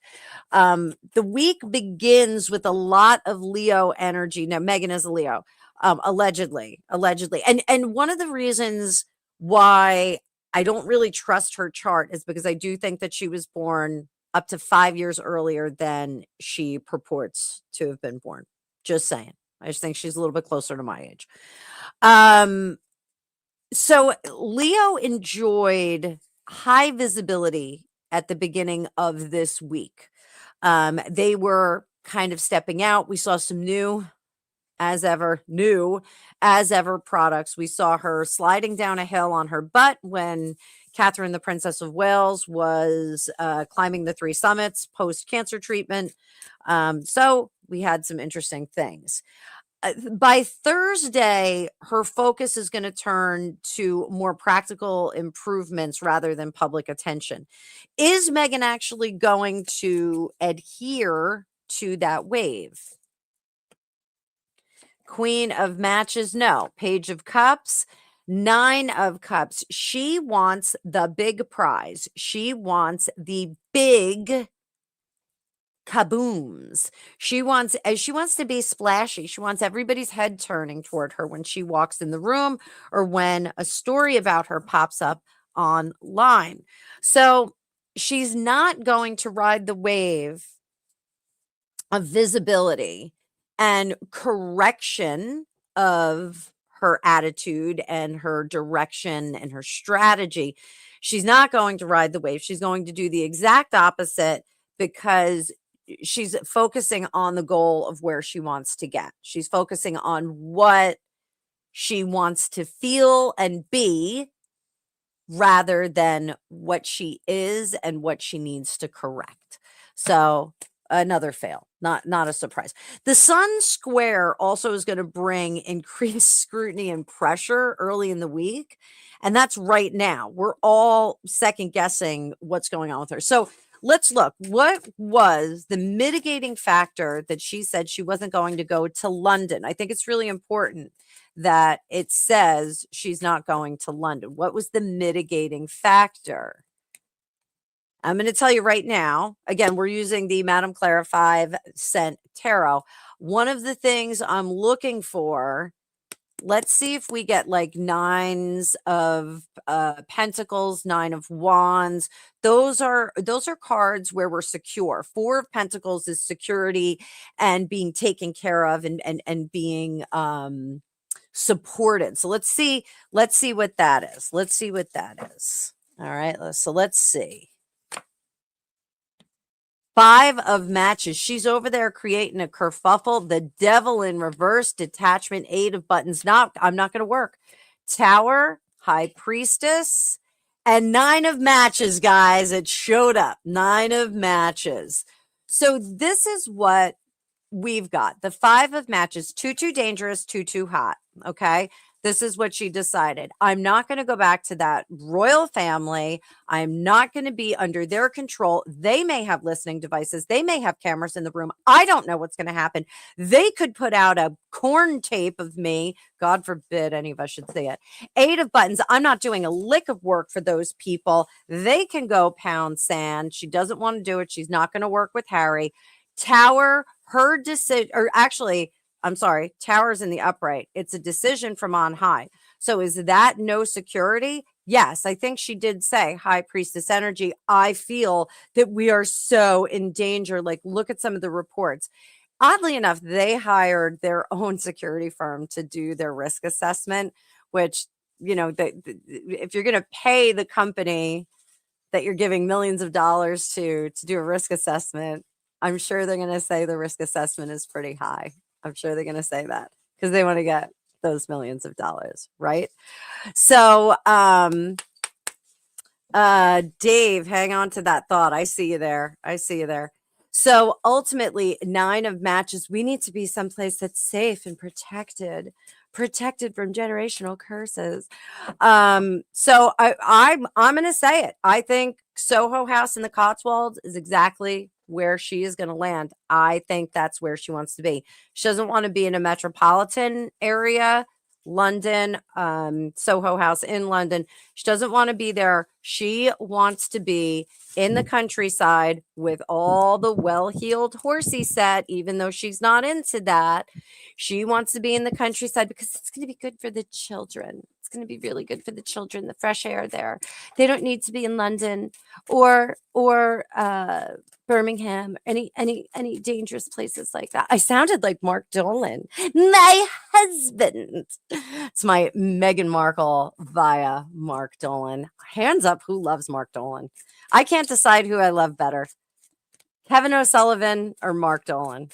The week begins with a lot of Leo energy. Now, Meghan is a Leo, allegedly. And one of the reasons why I don't really trust her chart is because I do think that she was born up to 5 years earlier than she purports to have been born. Just saying. I just think she's a little bit closer to my age. So Leo enjoyed high visibility at the beginning of this week. They were kind of stepping out. We saw some new as ever products. We saw her sliding down a hill on her butt when Catherine, the Princess of Wales, was climbing the 3 summits post cancer treatment. So we had some interesting things. By Thursday, her focus is going to turn to more practical improvements rather than public attention. Is Meghan actually going to adhere to that wave? Queen of Matches, no. Page of Cups, 9 of Cups. She wants the big prize. She wants the big kabooms. She wants to be splashy. She wants everybody's head turning toward her when she walks in the room, or when a story about her pops up online. So she's not going to ride the wave of visibility and correction of her attitude and her direction and her strategy. She's not going to ride the wave. She's going to do the exact opposite, because she's focusing on the goal of where she wants to get. She's focusing on what she wants to feel and be, rather than what she is and what she needs to correct. So another fail, not a surprise. The Sun square also is going to bring increased scrutiny and pressure early in the week. And that's right now. We're all second guessing what's going on with her. So let's look. What was the mitigating factor that she said she wasn't going to go to London? I think it's really important that it says she's not going to London. What was the mitigating factor? I'm going to tell you right now. Again, we're using the Madame Clara 5-cent tarot. One of the things I'm looking for, let's see if we get like nines of pentacles, 9 of wands. Those are cards where we're secure. 4 of pentacles is security and being taken care of and being supported. So let's see what that is. Let's see what that is. All right, so let's see. 5 of matches. She's over there creating a kerfuffle. The devil in reverse. Detachment. 8 of buttons. I'm not going to work. Tower. High priestess. And 9 of matches, guys. It showed up. 9 of matches. So this is what we've got. The 5 of matches. Too dangerous. Too hot. Okay. This is what she decided. I'm not going to go back to that royal family. I'm not going to be under their control. They may have listening devices. They may have cameras in the room. I don't know what's going to happen. They could put out a corn tape of me. God forbid any of us should see it. 8 of buttons. I'm not doing a lick of work for those people. They can go pound sand. She doesn't want to do it. She's not going to work with Harry. Tower, her decision, or actually, I'm sorry, Tower's in the upright. It's a decision from on high. So is that no security? Yes, I think she did say high priestess energy. I feel that we are so in danger. Like, look at some of the reports. Oddly enough, they hired their own security firm to do their risk assessment, which, you know, if you're going to pay the company that you're giving millions of dollars to do a risk assessment, I'm sure they're going to say the risk assessment is pretty high. I'm sure they're going to say that because they want to get those millions of dollars, right? So, Dave, hang on to that thought. I see you there. So ultimately, 9 of matches, we need to be someplace that's safe and protected from generational curses. So I'm going to say it. I think Soho House in the Cotswolds is exactly where she is going to land. I think that's where she wants to be. She doesn't want to be in a metropolitan area, London, Soho House in London. She doesn't want to be there. She wants to be in the countryside with all the well-heeled horsey set, even though she's not into that. She wants to be in the countryside because it's going to be good for the children. It's going to be really good for the children, the fresh air there. They don't need to be in London or Birmingham, any dangerous places like that. I sounded like Mark Dolan, my husband. It's my Meghan Markle via Mark Dolan. Hands up, who loves Mark Dolan? I can't decide who I love better, Kevin O'Sullivan or Mark Dolan.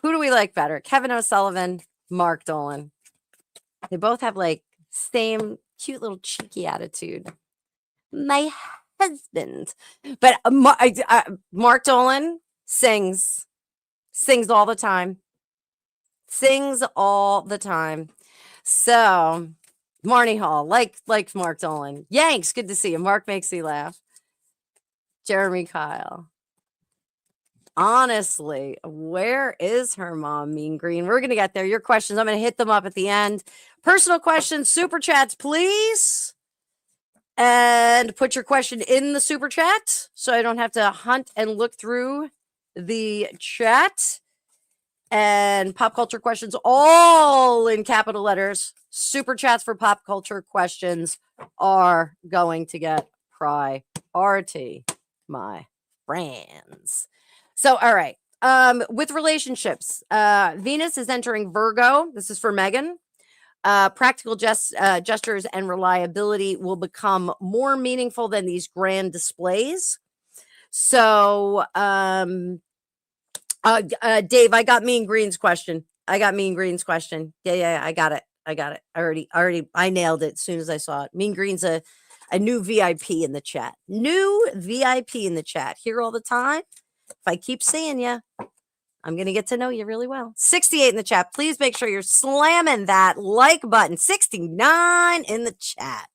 Who do we like better, Kevin O'Sullivan, Mark Dolan? They both have like same cute little cheeky attitude. My husband. But Mark Dolan sings all the time. So Marnie Hall, like Mark Dolan. Yanks, good to see you. Mark makes me laugh. Jeremy Kyle. Honestly, where is her mom, Mean Green? We're going to get there. Your questions, I'm going to hit them up at the end. Personal questions, super chats, please. And put your question in the super chat so I don't have to hunt and look through the chat. And pop culture questions, all in capital letters. Super chats for pop culture questions are going to get priority, my friends. So, all right. With relationships, Venus is entering Virgo. This is for Meghan. Practical gestures and reliability will become more meaningful than these grand displays. So, Dave, I got Mean Green's question. Yeah, I got it. I nailed it as soon as I saw it. Mean Green's a new VIP in the chat. Here all the time. If I keep seeing you, I'm going to get to know you really well. 68 in the chat. Please make sure you're slamming that like button. 69 in the chat.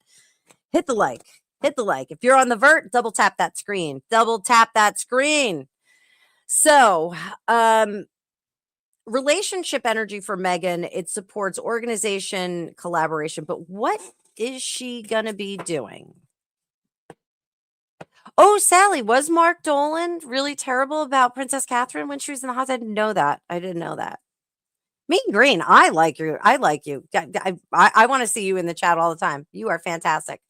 Hit the like. Hit the like. If you're on the vert, double tap that screen. Double tap that screen. So, relationship energy for Meghan, it supports organization, collaboration, but what is she going to be doing? Oh, Sally, was Mark Dolan really terrible about Princess Catherine when she was in the house? I didn't know that. I didn't know that. Mean Green, I like you. I like you. I want to see you in the chat all the time. You are fantastic.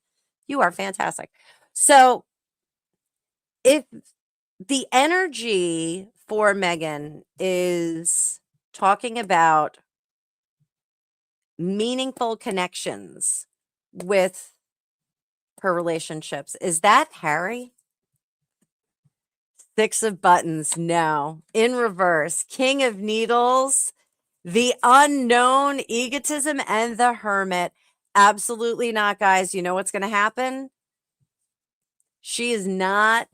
You are fantastic. So, if the energy for Meghan is talking about meaningful connections with her relationships, is that Harry? Six of Buttons, no. In reverse, King of Needles, the unknown, egotism, and the Hermit. Absolutely not, guys. You know what's going to happen? She's not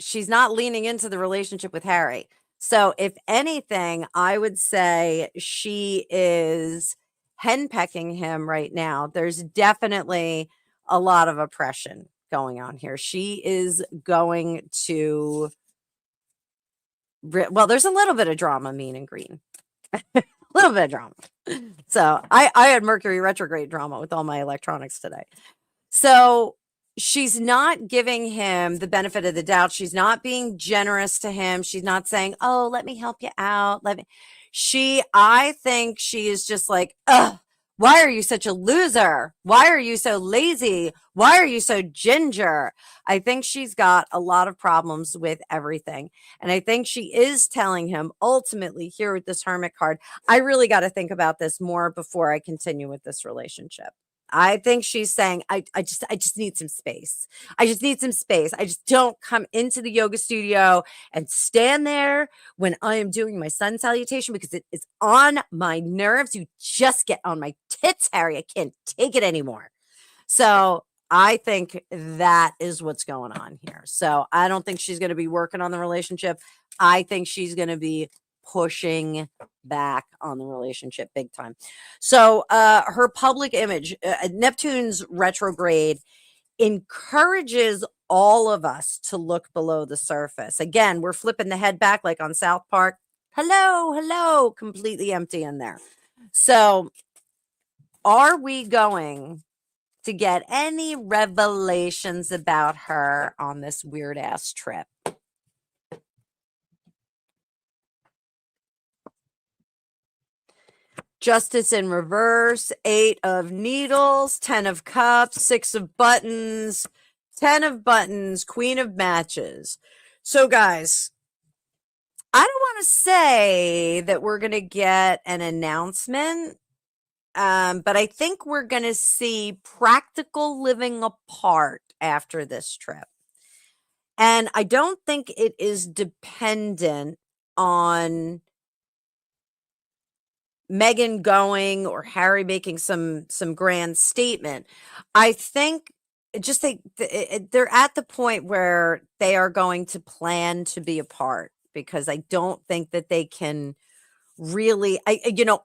leaning into the relationship with Harry. So if anything, I would say she is henpecking him right now. There's definitely a lot of oppression going on here. She is going to, well, there's a little bit of drama, Mean and Green. A little bit of drama. So I had Mercury retrograde drama with all my electronics today. So she's not giving him the benefit of the doubt. She's not being generous to him. She's not saying, oh, let me help you out. I think she is just like, ugh, why are you such a loser? Why are you so lazy? Why are you so ginger? I think she's got a lot of problems with everything. And I think she is telling him ultimately here with this Hermit card, I really got to think about this more before I continue with this relationship. I think she's saying, I just need some space. I just need some space. I just don't come into the yoga studio and stand there when I am doing my sun salutation because it is on my nerves. You just get on my tits, Harry. I can't take it anymore. So I think that is what's going on here. So I don't think she's going to be working on the relationship. I think she's going to be pushing back on the relationship big time. So her public image, Neptune's retrograde, encourages all of us to look below the surface. Again, we're flipping the head back like on South Park. Hello, completely empty in there. So are we going to get any revelations about her on this weird ass trip? Justice in reverse, 8 of Needles, 10 of Cups, 6 of Buttons, 10 of Buttons, Queen of Matches. So, guys, I don't want to say that we're going to get an announcement, but I think we're going to see practical living apart after this trip. And I don't think it is dependent on Meghan going or Harry making some grand statement. I think just they're at the point where they are going to plan to be apart because I don't think that they can really,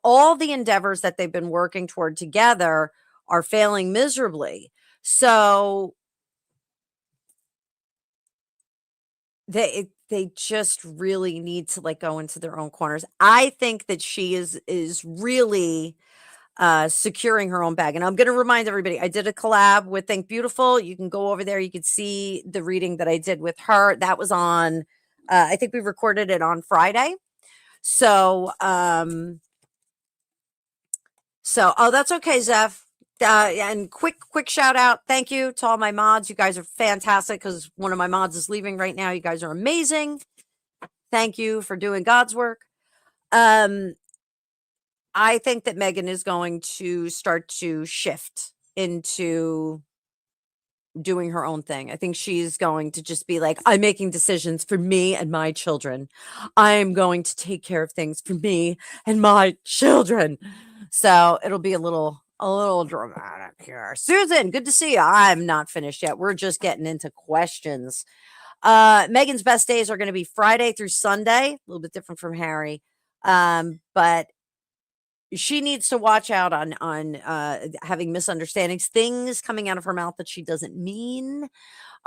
all the endeavors that they've been working toward together are failing miserably. So they just really need to like go into their own corners. I think that she is really securing her own bag. And I'm going to remind everybody, I did a collab with Think Beautiful. You can go over there. You can see the reading that I did with her. That was on, I think we recorded it on Friday. So, oh, that's okay, Zeph. And quick shout out. Thank you to all my mods. You guys are fantastic because one of my mods is leaving right now. You guys are amazing. Thank you for doing God's work. I think that Meghan is going to start to shift into doing her own thing. I think she's going to just be like, I'm making decisions for me and my children. I'm going to take care of things for me and my children. So it'll be a little dramatic here. Susan, good to see you. I'm not finished yet. We're just getting into questions. Meghan's best days are going to be Friday through Sunday, a little bit different from Harry. But she needs to watch out on having misunderstandings, things coming out of her mouth that she doesn't mean,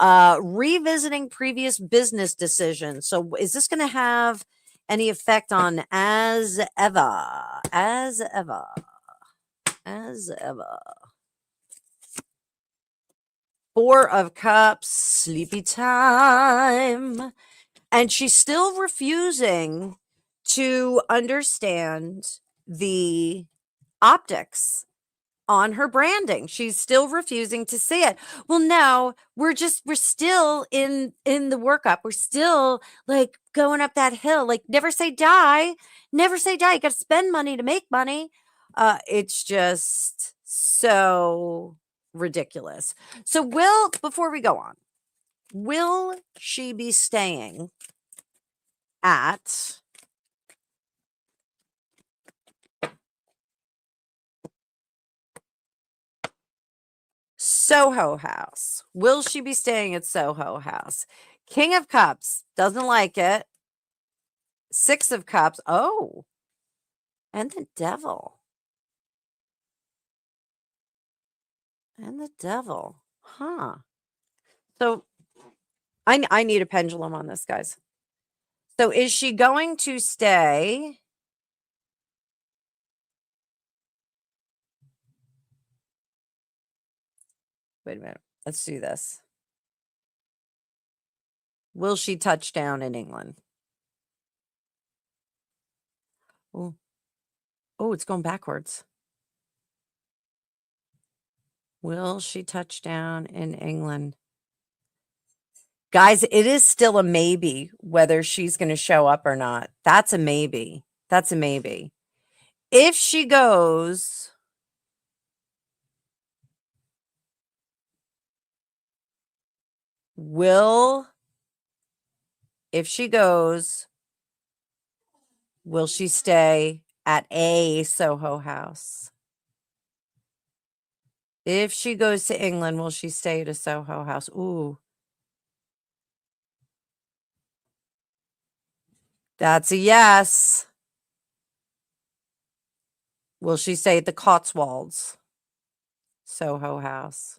revisiting previous business decisions. So is this going to have any effect on as ever? Four of Cups, sleepy time. And she's still refusing to understand the optics on her branding. She's still refusing to see it. Well, no, we're still in the workup. We're still like going up that hill. Like never say die. Never say die. You got to spend money to make money. It's just so ridiculous. So before we go on, will she be staying at Soho House? Will she be staying at Soho House? King of Cups doesn't like it. Six of Cups. Oh, and the Devil. And the Devil. Huh. So I need a pendulum on this, guys. So is she going to stay? Wait a minute. Let's do this. Will she touch down in England? Oh, it's going backwards. Will she touch down in England? Guys, it is still a maybe whether she's going to show up or not. That's a maybe. That's a maybe. If she goes, if she goes, will she stay at a Soho House? If she goes to England, will she stay at a Soho House? Ooh. That's a yes. Will she stay at the Cotswolds Soho House?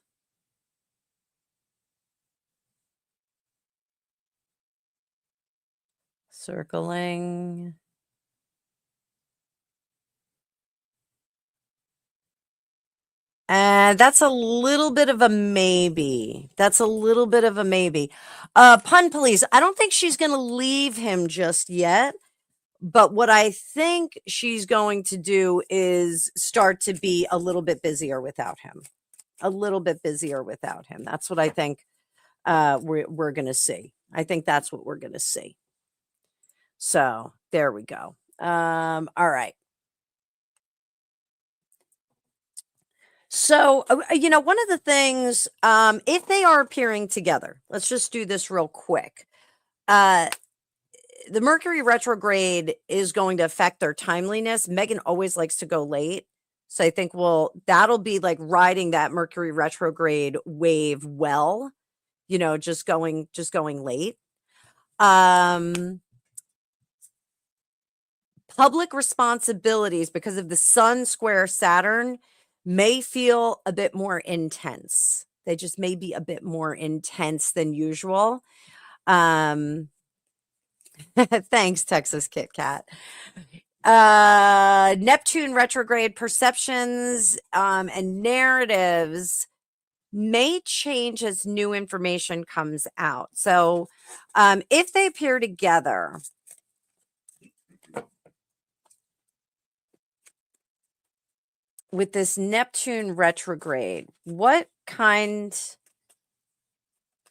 Circling. And that's a little bit of a maybe. That's a little bit of a maybe. Pun police. I don't think she's going to leave him just yet. But what I think she's going to do is start to be a little bit busier without him. A little bit busier without him. That's what I think we're going to see. I think that's what we're going to see. So there we go. All right. So, one of the things, if they are appearing together, let's just do this real quick. The Mercury retrograde is going to affect their timeliness. Meghan always likes to go late. So I think, that'll be like riding that Mercury retrograde wave well, just going late. Public responsibilities because of the Sun square Saturn may feel a bit more intense. They just may be a bit more intense than usual. Thanks, Texas Kit Kat. Neptune retrograde perceptions and narratives may change as new information comes out. So if they appear together, with this Neptune retrograde, what kind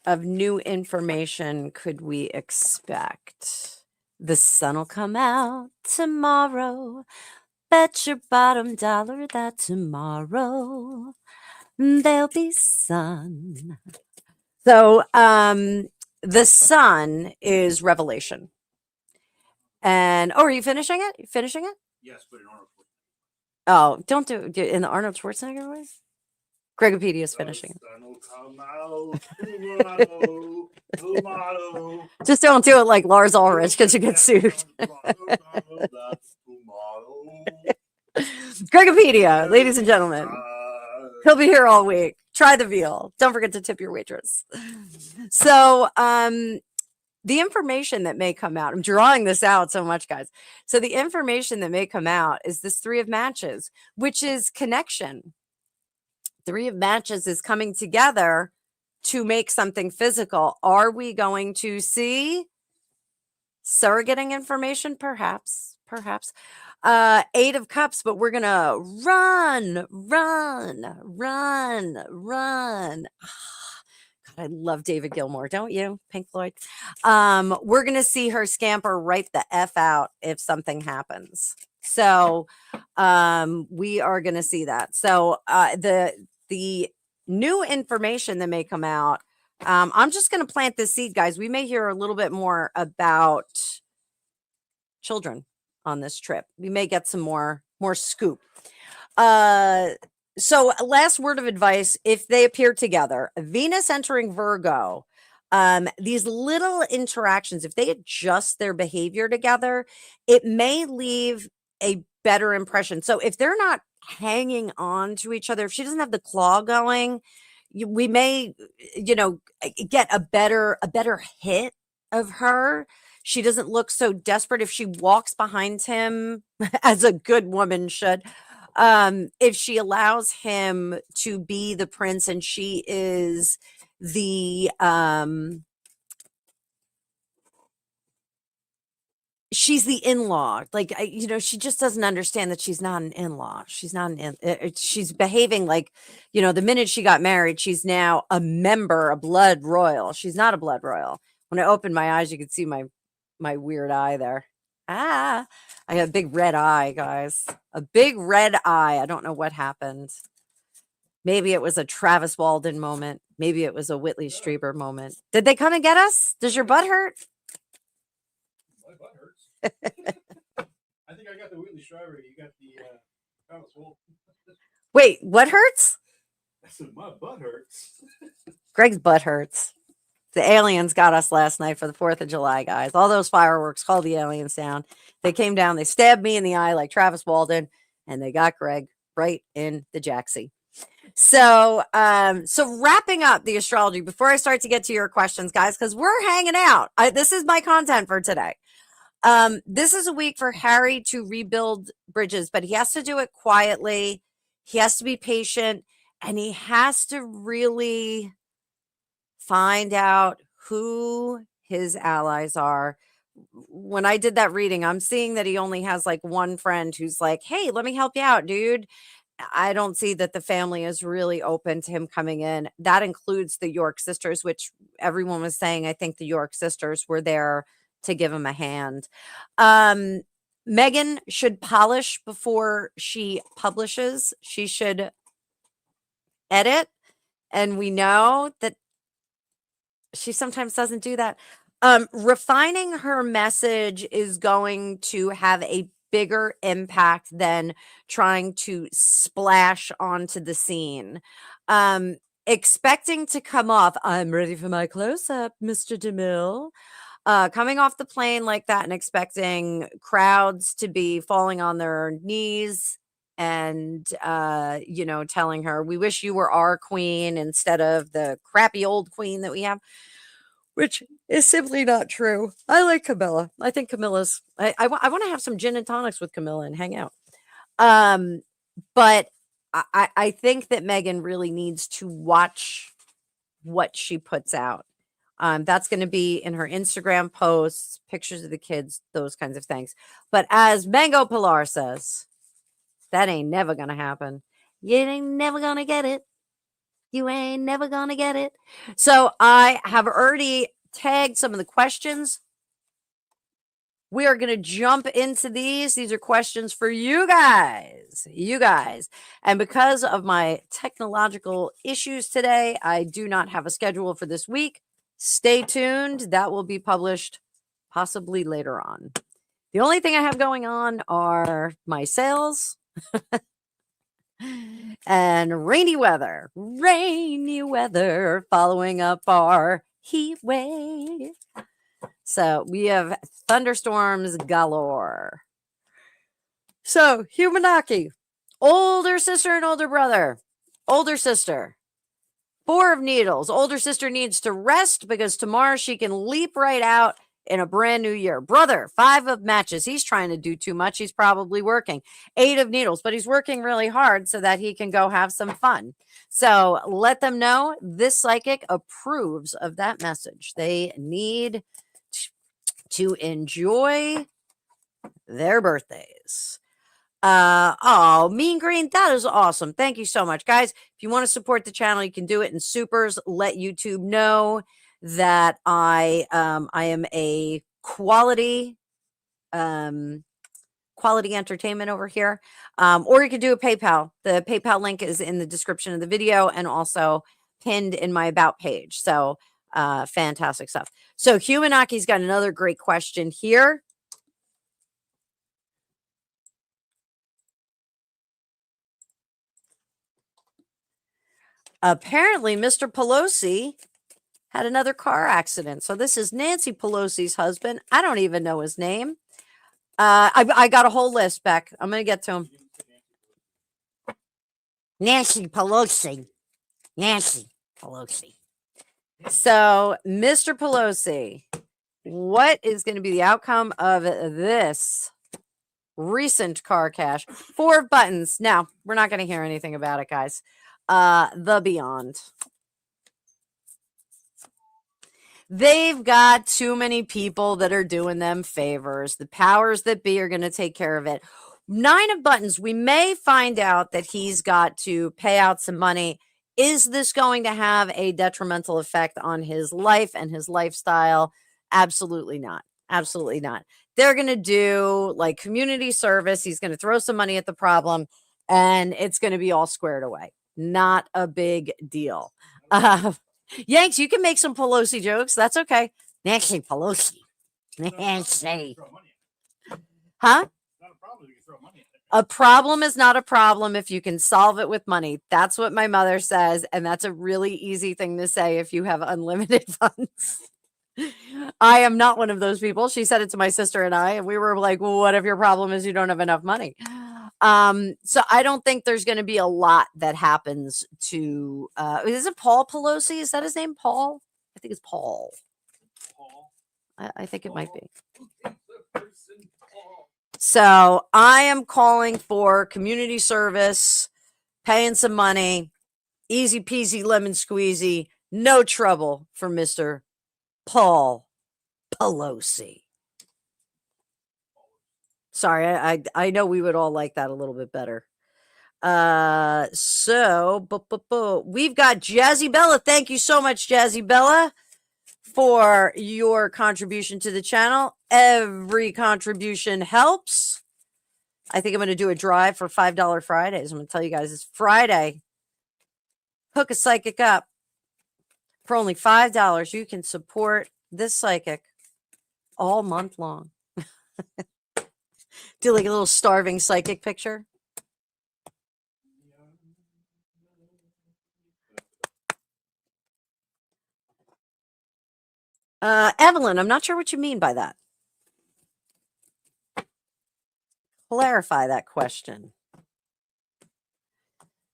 of new information could we expect? The sun will come out tomorrow. Bet your bottom dollar that tomorrow there'll be sun. So the sun is revelation. And are you finishing it? Yes, but in Arnold. Oh, don't do it in the Arnold Schwarzenegger way. Gregopedia is finishing it. Just don't do it like Lars Ulrich because you get sued. Gregopedia, ladies and gentlemen. He'll be here all week. Try the veal. Don't forget to tip your waitress. So, the information that may come out, I'm drawing this out so much, guys. So the information that may come out is this 3 of matches, which is connection. 3 of matches is coming together to make something physical. Are we going to see surrogating information? Perhaps. 8 of Cups, but we're gonna run. God, I love David Gilmour, don't you? Pink Floyd. We're gonna see her scamper right the F out if something happens. So we are gonna see that. So the new information that may come out. I'm just gonna plant this seed, guys. We may hear a little bit more about children on this trip. We may get some more scoop. So last word of advice, if they appear together, Venus entering Virgo, these little interactions, if they adjust their behavior together, it may leave a better impression. So if they're not hanging on to each other, if she doesn't have the claw going, we may, get a better hit of her. She doesn't look so desperate if she walks behind him as a good woman should. If she allows him to be the prince and she is the she's the in-law, like, she just doesn't understand that she's not an in-law. She's not she's behaving like, the minute she got married, she's now a member, a blood royal. She's not a blood royal. When I opened my eyes, you could see my weird eye there. I got a big red eye, guys. A big red eye. I don't know what happened. Maybe it was a Travis Walden moment. Maybe it was a Whitley Strieber moment. Did they come and get us? Does your butt hurt? My butt hurts. I think I got the Whitley Strieber. You got the Travis Walden. Wait, what hurts? I said my butt hurts. Greg's butt hurts. The aliens got us last night for the 4th of July, guys. All those fireworks called the aliens down. They came down, they stabbed me in the eye like Travis Walden, and they got Greg right in the jacksie. So, wrapping up the astrology before I start to get to your questions, guys, because we're hanging out. This is my content for today. This is a week for Harry to rebuild bridges, but he has to do it quietly. He has to be patient, and he has to really find out who his allies are. When I did that reading, I'm seeing that he only has like one friend who's like, hey, let me help you out, dude. I don't see that the family is really open to him coming in. That includes the York sisters, which everyone was saying, I think the York sisters were there to give him a hand. Meghan should polish before she publishes. She should edit. And we know that she sometimes doesn't do that. Refining her message is going to have a bigger impact than trying to splash onto the scene. Expecting to come off, I'm ready for my close-up, Mr. DeMille. Coming off the plane like that and expecting crowds to be falling on their knees and, telling her, we wish you were our queen instead of the crappy old queen that we have, which is simply not true. I like Camilla. I think Camilla's, I want to have some gin and tonics with Camilla and hang out. But I think that Meghan really needs to watch what she puts out. That's going to be in her Instagram posts, pictures of the kids, those kinds of things. But as Mango Pilar says, that ain't never going to happen. You ain't never going to get it. You ain't never going to get it. So I have already tagged some of the questions. We are going to jump into these. These are questions for you guys. And because of my technological issues today, I do not have a schedule for this week. Stay tuned. That will be published possibly later on. The only thing I have going on are my sales and rainy weather following up our heat wave. So we have thunderstorms galore. So Humanaki, Older sister and older brother. Older sister. 4 of Needles. Older sister needs to rest because tomorrow she can leap right out in a brand new year. Brother, 5 of Matches. He's trying to do too much. He's probably working. 8 of Needles, but he's working really hard so that he can go have some fun. So let them know this psychic approves of that message. They need to enjoy their birthdays. Oh, Mean Green, that is awesome. Thank you so much, guys. If you want to support the channel, you can do it in supers. Let YouTube know that I am a quality entertainment over here. Or you can do a PayPal. The PayPal link is in the description of the video and also pinned in my about page. So fantastic stuff. So Humanaki's got another great question here. Apparently, Mr. Pelosi had another car accident. So this is Nancy Pelosi's husband. I don't even know his name. I got a whole list, Beck. I'm going to get to him. Nancy Pelosi. Nancy Pelosi. So, Mr. Pelosi, what is going to be the outcome of this recent car crash? 4 of Buttons. Now, we're not going to hear anything about it, guys. The Beyond. They've got too many people that are doing them favors. The powers that be are going to take care of it. 9 of Buttons. We may find out that he's got to pay out some money. Is this going to have a detrimental effect on his life and his lifestyle? Absolutely not. Absolutely not. They're going to do like community service. He's going to throw some money at the problem and it's going to be all squared away. Not a big deal. Yanks, you can make some Pelosi jokes. That's okay. Nancy Pelosi. Nancy. Huh? A problem is not a problem if you can solve it with money. That's what my mother says. And that's a really easy thing to say if you have unlimited funds. I am not one of those people. She said it to my sister and I, and we were like, well, what if your problem is you don't have enough money? So I don't think there's going to be a lot that happens to, is it Paul Pelosi? Is that his name? Paul? I think it's Paul. I think it might be. So I am calling for community service, paying some money, easy peasy lemon squeezy, no trouble for Mr. Paul Pelosi. Sorry, I know we would all like that a little bit better. So we've got Jazzy Bella. Thank you so much, Jazzy Bella, for your contribution to the channel. Every contribution helps. I think I'm going to do a drive for $5 Fridays. I'm going to tell you guys it's Friday. Hook a psychic up. For only $5, you can support this psychic all month long. Do like a little starving psychic picture. Evelyn, I'm not sure what you mean by that. Clarify that question.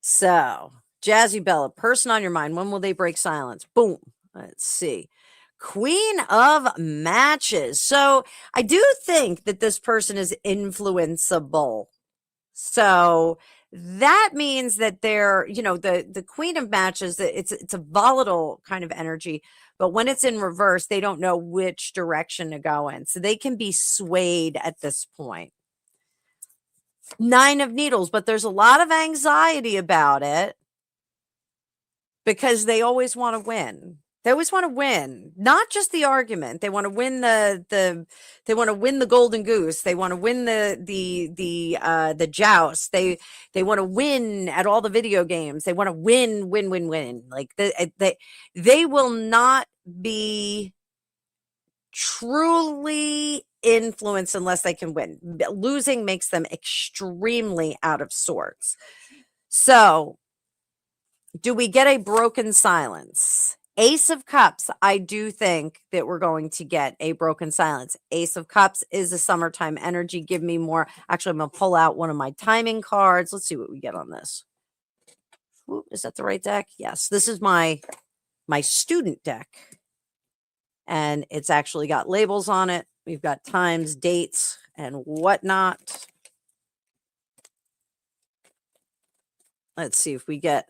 So, Jazzy Bella, person on your mind. When will they break silence? Boom. Let's see. Queen of Matches. So I do think that this person is influenceable. So that means that they're, you know, the Queen of Matches, it's a volatile kind of energy, but when it's in reverse, they don't know which direction to go in. So they can be swayed at this point. 9 of Needles, but there's a lot of anxiety about it because they always want to win. They always want to win, not just the argument. They want to win they want to win the golden goose. They want to win the joust. They want to win at all the video games. They want to win. Like they will not be truly influenced unless they can win. Losing makes them extremely out of sorts. So, do we get a broken silence? Ace of Cups, I do think that we're going to get a broken silence. Ace of Cups is a summertime energy. Give me more. Actually, I'm going to pull out one of my timing cards. Let's see what we get on this. Ooh, is that the right deck? Yes, this is my student deck. And it's actually got labels on it. We've got times, dates, and whatnot. Let's see if we get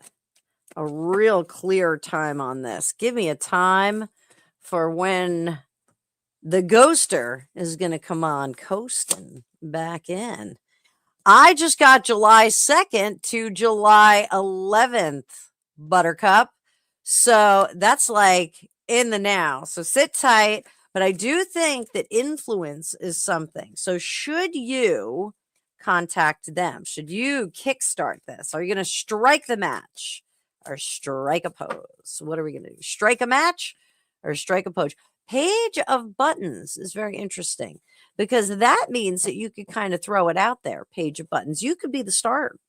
a real clear time on this. Give me a time for when the ghoster is going to come on coasting back in. I just got July 2nd to July 11th, Buttercup. So that's like in the now. So sit tight. But I do think that influence is something. So should you contact them? Should you kickstart this? Are you going to strike the match or strike a pose? What are we going to do? Strike a match or strike a pose? Page of Buttons is very interesting because that means that you could kind of throw it out there. Page of Buttons. You could be the start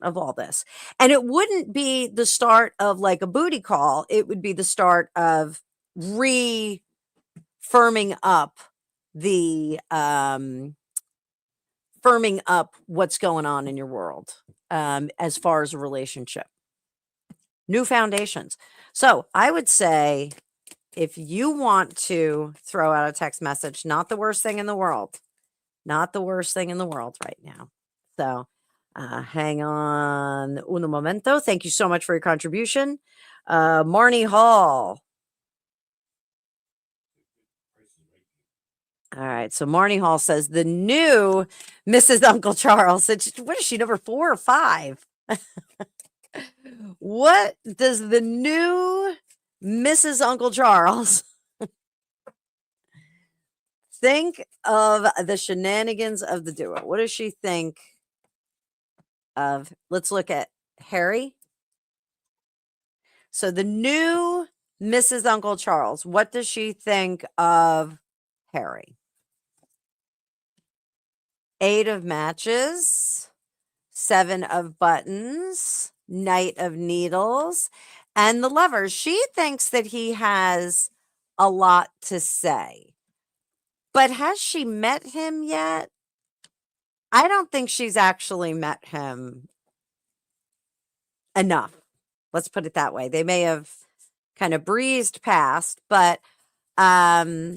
of all this. And it wouldn't be the start of like a booty call. It would be the start of firming up the firming up what's going on in your world as far as a relationship. New foundations. So I would say if you want to throw out a text message, not the worst thing in the world. Not the worst thing in the world right now. So hang on un momento. Thank you so much for your contribution. Marnie Hall. All right. So Marnie Hall says the new Mrs. Uncle Charles. What is she, number 4 or 5? What does the new Mrs. Uncle Charles think of the shenanigans of the duo? What does she think of? Let's look at Harry. So the new Mrs. Uncle Charles, what does she think of Harry? 8 of matches, 7 of buttons, Knight of Needles, and the Lovers. She thinks that he has a lot to say. But has she met him yet? I don't think she's actually met him enough. Let's put it that way. They may have kind of breezed past, but I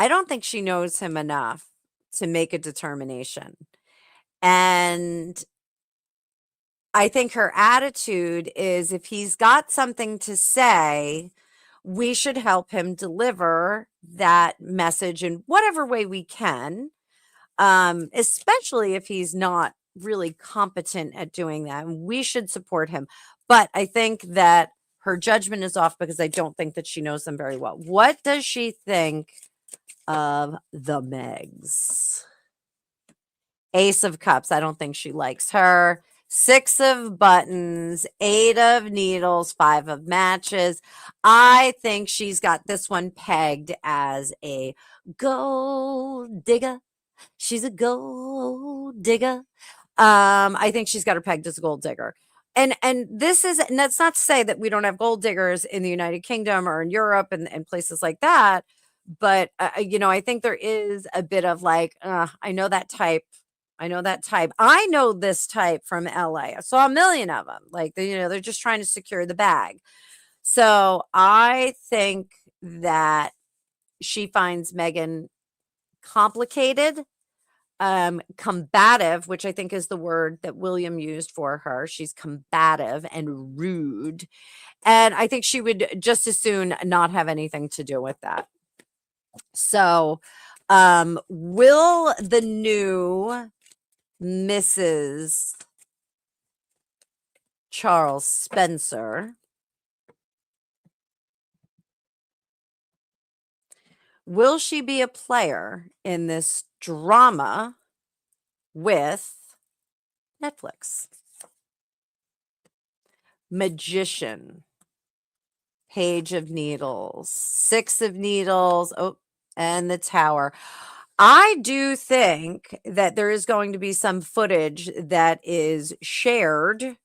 don't think she knows him enough to make a determination. And I think her attitude is if he's got something to say, we should help him deliver that message in whatever way we can, especially if he's not really competent at doing that. And we should support him. But I think that her judgment is off because I don't think that she knows them very well. What does she think of the Megs? Ace of Cups. I don't think she likes her. 6 of buttons, 8 of needles, 5 of matches. I think she's got this one pegged as a gold digger. She's a gold digger. I think she's got her pegged as a gold digger. And this is, and that's not to say that we don't have gold diggers in the United Kingdom or in Europe and places like that. But, I think there is a bit of like, I know that type. I know that type. I know this type from LA. I saw a million of them. Like, they're just trying to secure the bag. So I think that she finds Meghan complicated, combative, which I think is the word that William used for her. She's combative and rude. And I think she would just as soon not have anything to do with that. So, will the new Mrs. Charles Spencer, will she be a player in this drama with Netflix? Magician, Page of Needles, 6 of Needles, and the Tower. I do think that there is going to be some footage that is shared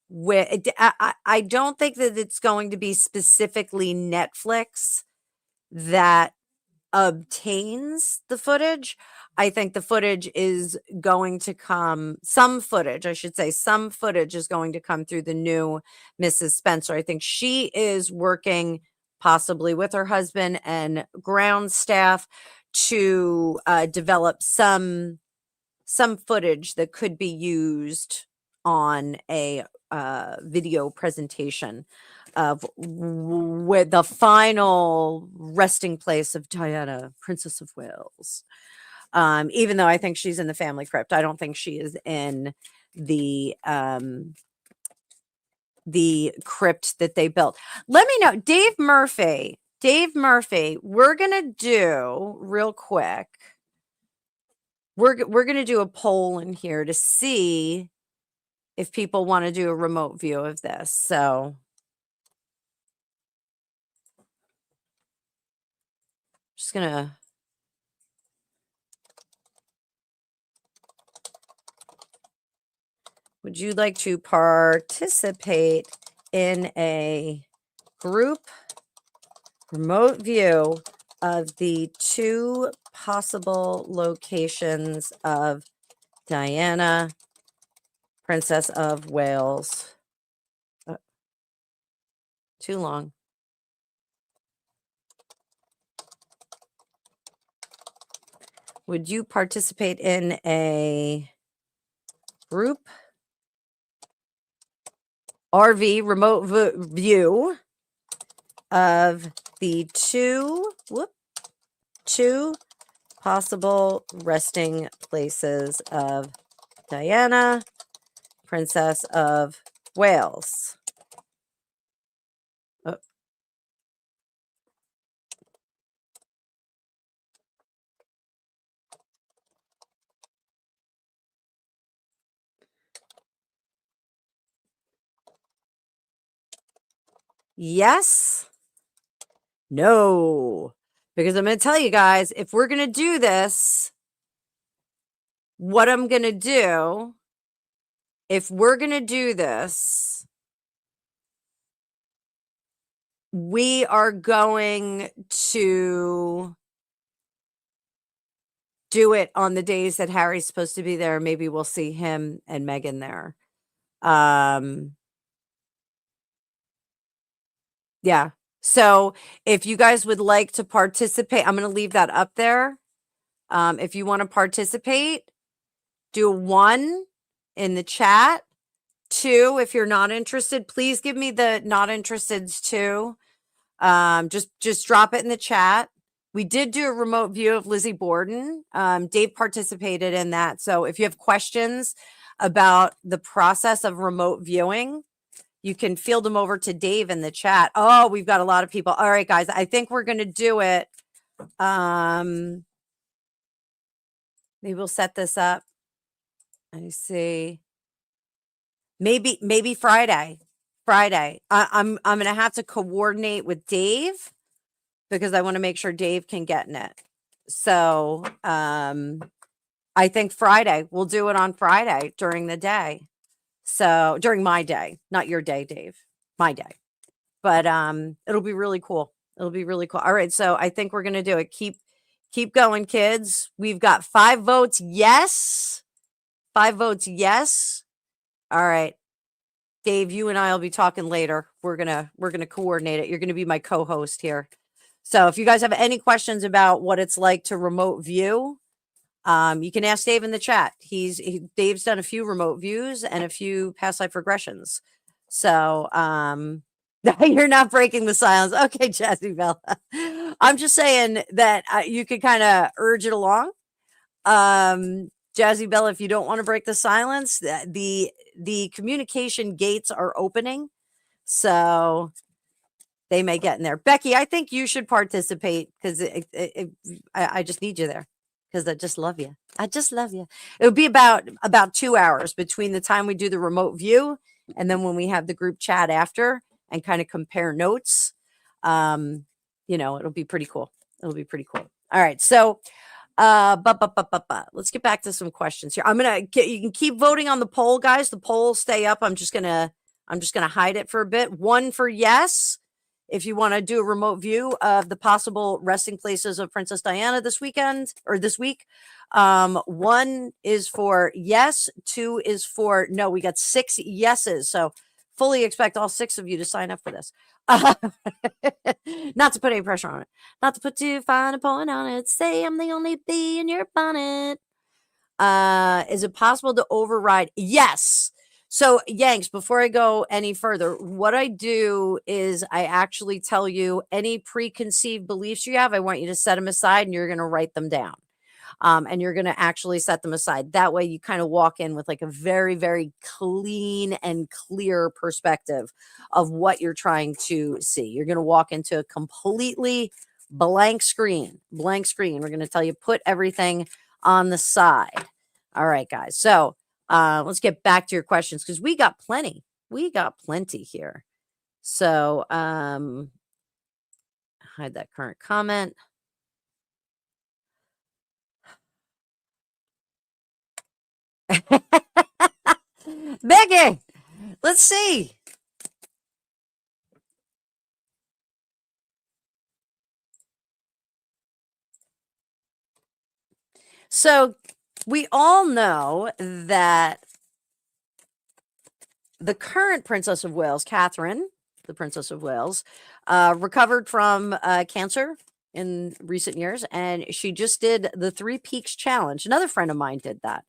I don't think that it's going to be specifically Netflix that obtains the footage. I think the footage is going to come, some footage, I should say, some footage is going to come through the new Mrs. Spencer. I think she is working possibly with her husband and ground staff to develop some footage that could be used on a video presentation of where the final resting place of Diana, Princess of Wales. Even though I think she's in the family crypt, I don't think she is in the crypt that they built. Let me know, Dave Murphy, we're gonna do real quick. We're gonna do a poll in here to see if people want to do a remote view of this. So just gonna would you like to participate in a group remote view of the 2 possible locations of Diana, Princess of Wales? Too long. Would you participate in a group RV remote view of the 2 possible resting places of Diana, Princess of Wales? Yes? No. Because I'm going to tell you guys, if we're going to do this, what I'm going to do, if we're going to do this, we are going to do it on the days that Harry's supposed to be there. Maybe we'll see him and Meghan there. Yeah. So if you guys would like to participate, I'm going to leave that up there. If you want to participate, do 1 in the chat. 2, if you're not interested, please give me the not interesteds too. Just drop it in the chat. We did do a remote view of Lizzie Borden. Dave participated in that. So if you have questions about the process of remote viewing, you can field them over to Dave in the chat. Oh, we've got a lot of people. All right, guys, I think we're going to do it. Maybe we'll set this up. I see. Maybe Friday. I'm going to have to coordinate with Dave because I want to make sure Dave can get in it. So, I think Friday, we'll do it on Friday during the day. So during my day, not your day, Dave, my day, but, it'll be really cool. It'll be really cool. All right. So I think we're going to do it. Keep going, kids. We've got 5 votes. Yes. 5 votes. Yes. All right. Dave, you and I will be talking later. We're going to coordinate it. You're going to be my co-host here. So if you guys have any questions about what it's like to remote view, you can ask Dave in the chat. Dave's done a few remote views and a few past life regressions. So, you're not breaking the silence. Okay, Jazzy Bella. I'm just saying that you could kind of urge it along. Jazzy Bella, if you don't want to break the silence, the communication gates are opening. So they may get in there. Becky, I think you should participate because I just need you there. Because I just love you. I just love you. It would be about 2 hours between the time we do the remote view and then when we have the group chat after and kind of compare notes. It'll be pretty cool. It'll be pretty cool. All right. So, let's get back to some questions here. You can keep voting on the poll, guys. The poll will stay up. I'm just gonna I'm just going to hide it for a bit. 1 for yes, if you want to do a remote view of the possible resting places of Princess Diana this weekend or this week. 1 is for yes, 2 is for no. We got 6 yeses. So fully expect all 6 of you to sign up for this. Not to put any pressure on it. Not to put too fine a point on it. Say I'm the only bee in your bonnet. Is it possible to override? Yes. So Yanks, before I go any further, what I do is I actually tell you any preconceived beliefs you have. I want you to set them aside and you're going to write them down. And you're going to actually set them aside. That way you kind of walk in with like a very, very clean and clear perspective of what you're trying to see. You're going to walk into a completely blank screen. We're going to tell you put everything on the side. All right, guys. So let's get back to your questions because we got plenty. We got plenty here. So hide that current comment. Meghan, let's see. So we all know that the current Princess of Wales, Catherine, the Princess of Wales, recovered from cancer in recent years, and she just did the 3 Peaks Challenge. Another friend of mine did that.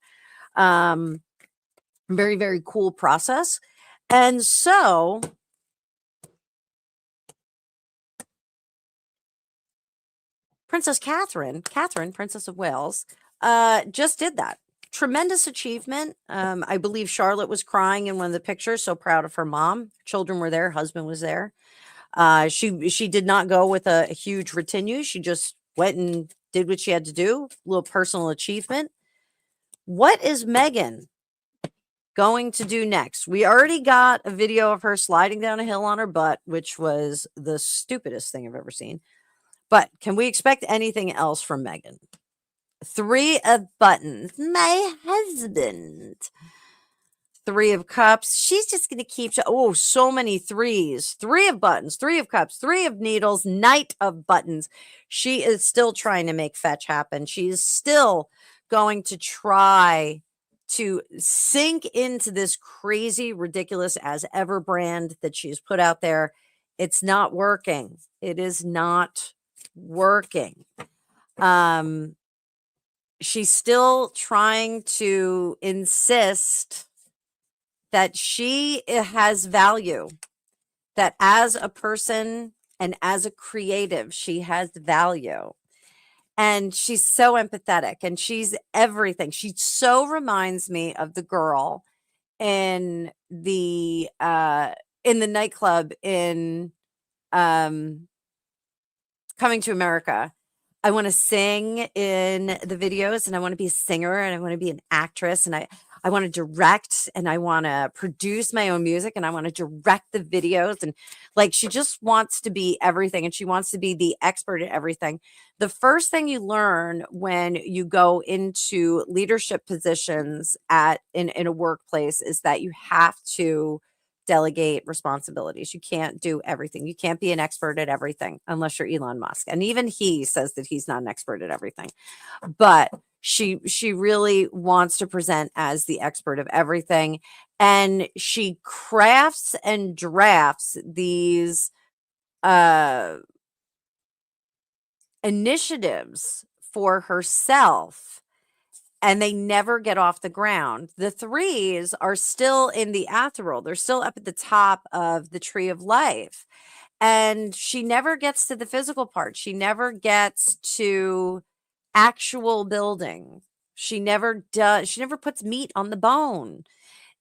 Very, very cool process. And so Princess Catherine, Princess of Wales, just did that. Tremendous achievement. I believe Charlotte was crying in one of the pictures, so proud of her mom. Children were there, husband was there. She did not go with a huge retinue. She just went and did what she had to do. A little personal achievement. What is Meghan going to do next? We already got a video of her sliding down a hill on her butt, which was the stupidest thing I've ever seen. But can we expect anything else from Meghan? 3 of buttons. My husband. 3 of cups. She's just going to keep. Oh, so many 3s. 3 of buttons, 3 of cups, 3 of needles, Knight of buttons. She is still trying to make fetch happen. She is still going to try to sink into this crazy, ridiculous as ever brand that she's put out there. It's not working. It is not working. She's still trying to insist that she has value, that as a person and as a creative, she has value. And she's so empathetic and she's everything. She so reminds me of the girl in the nightclub in Coming to America. I want to sing in the videos and I want to be a singer and I want to be an actress and I want to direct and I want to produce my own music and I want to direct the videos. And like, she just wants to be everything and she wants to be the expert at everything. The first thing you learn when you go into leadership positions in a workplace is that you have to delegate responsibilities. You can't do everything. You can't be an expert at everything unless you're Elon Musk. And even he says that he's not an expert at everything. But she really wants to present as the expert of everything. And she crafts and drafts these initiatives for herself. And they never get off the ground. The 3s are still in the ethereal. They're still up at the top of the tree of life. And she never gets to the physical part. She never gets to actual building. She never does. She never puts meat on the bone.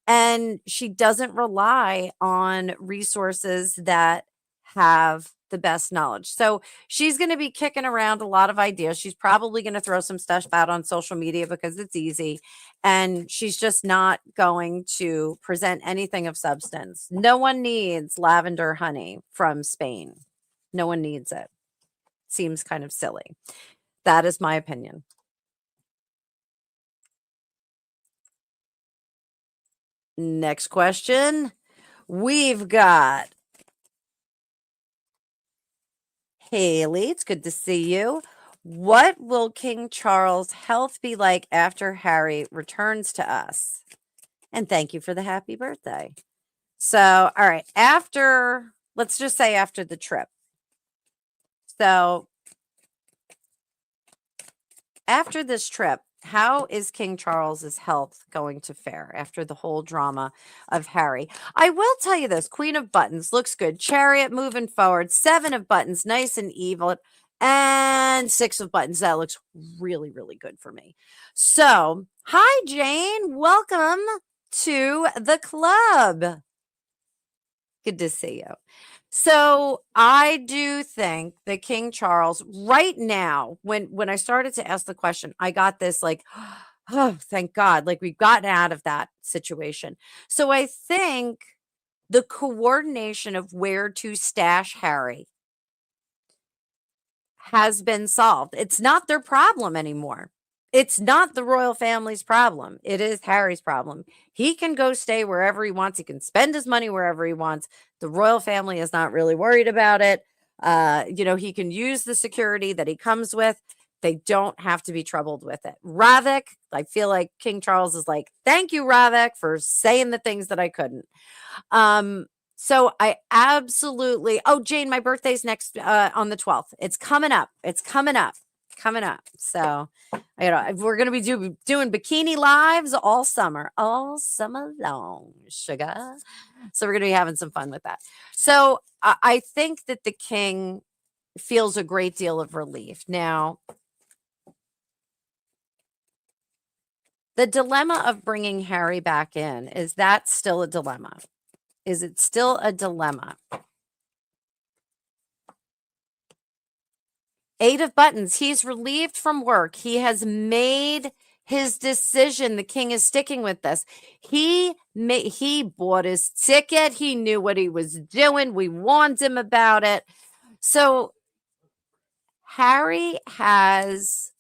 And she doesn't rely on resources that have the best knowledge. So she's going to be kicking around a lot of ideas. She's probably going to throw some stuff out on social media because it's easy. And she's just not going to present anything of substance. No one needs lavender honey from Spain. No one needs it. Seems kind of silly. That is my opinion. Next question. We've got Haley. It's good to see you. What will King Charles' health be like after Harry returns to us? And thank you for the happy birthday. So, all right, let's just say after the trip. So, after this trip, how is King Charles's health going to fare after the whole drama of Harry? I will tell you this, Queen of Buttons looks good. Chariot moving forward. 7 of Buttons, nice and evil. And 6 of Buttons, that looks really, really good for me. So, hi, Jane. Welcome to the club. Good to see you. So I do think that King Charles right now, when I started to ask the question, I got this like, oh, thank God, like we've gotten out of that situation. So I think the coordination of where to stash Harry has been solved. It's not their problem anymore. It's not the royal family's problem. It is Harry's problem. He can go stay wherever he wants. He can spend his money wherever he wants. The royal family is not really worried about it. He can use the security that he comes with. They don't have to be troubled with it. Ravik, I feel like King Charles is like, thank you, Ravik, for saying the things that I couldn't. So I absolutely, oh, Jane, my birthday's next on the 12th. It's coming up. So, we're going to be doing bikini lives all summer long, sugar. So we're going to be having some fun with that. So I think that the king feels a great deal of relief. Now, the dilemma of bringing Harry back in, is that still a dilemma? Is it still a dilemma? 8 of Buttons. He's relieved from work. He has made his decision. The king is sticking with this. He bought his ticket. He knew what he was doing. We warned him about it. So Harry has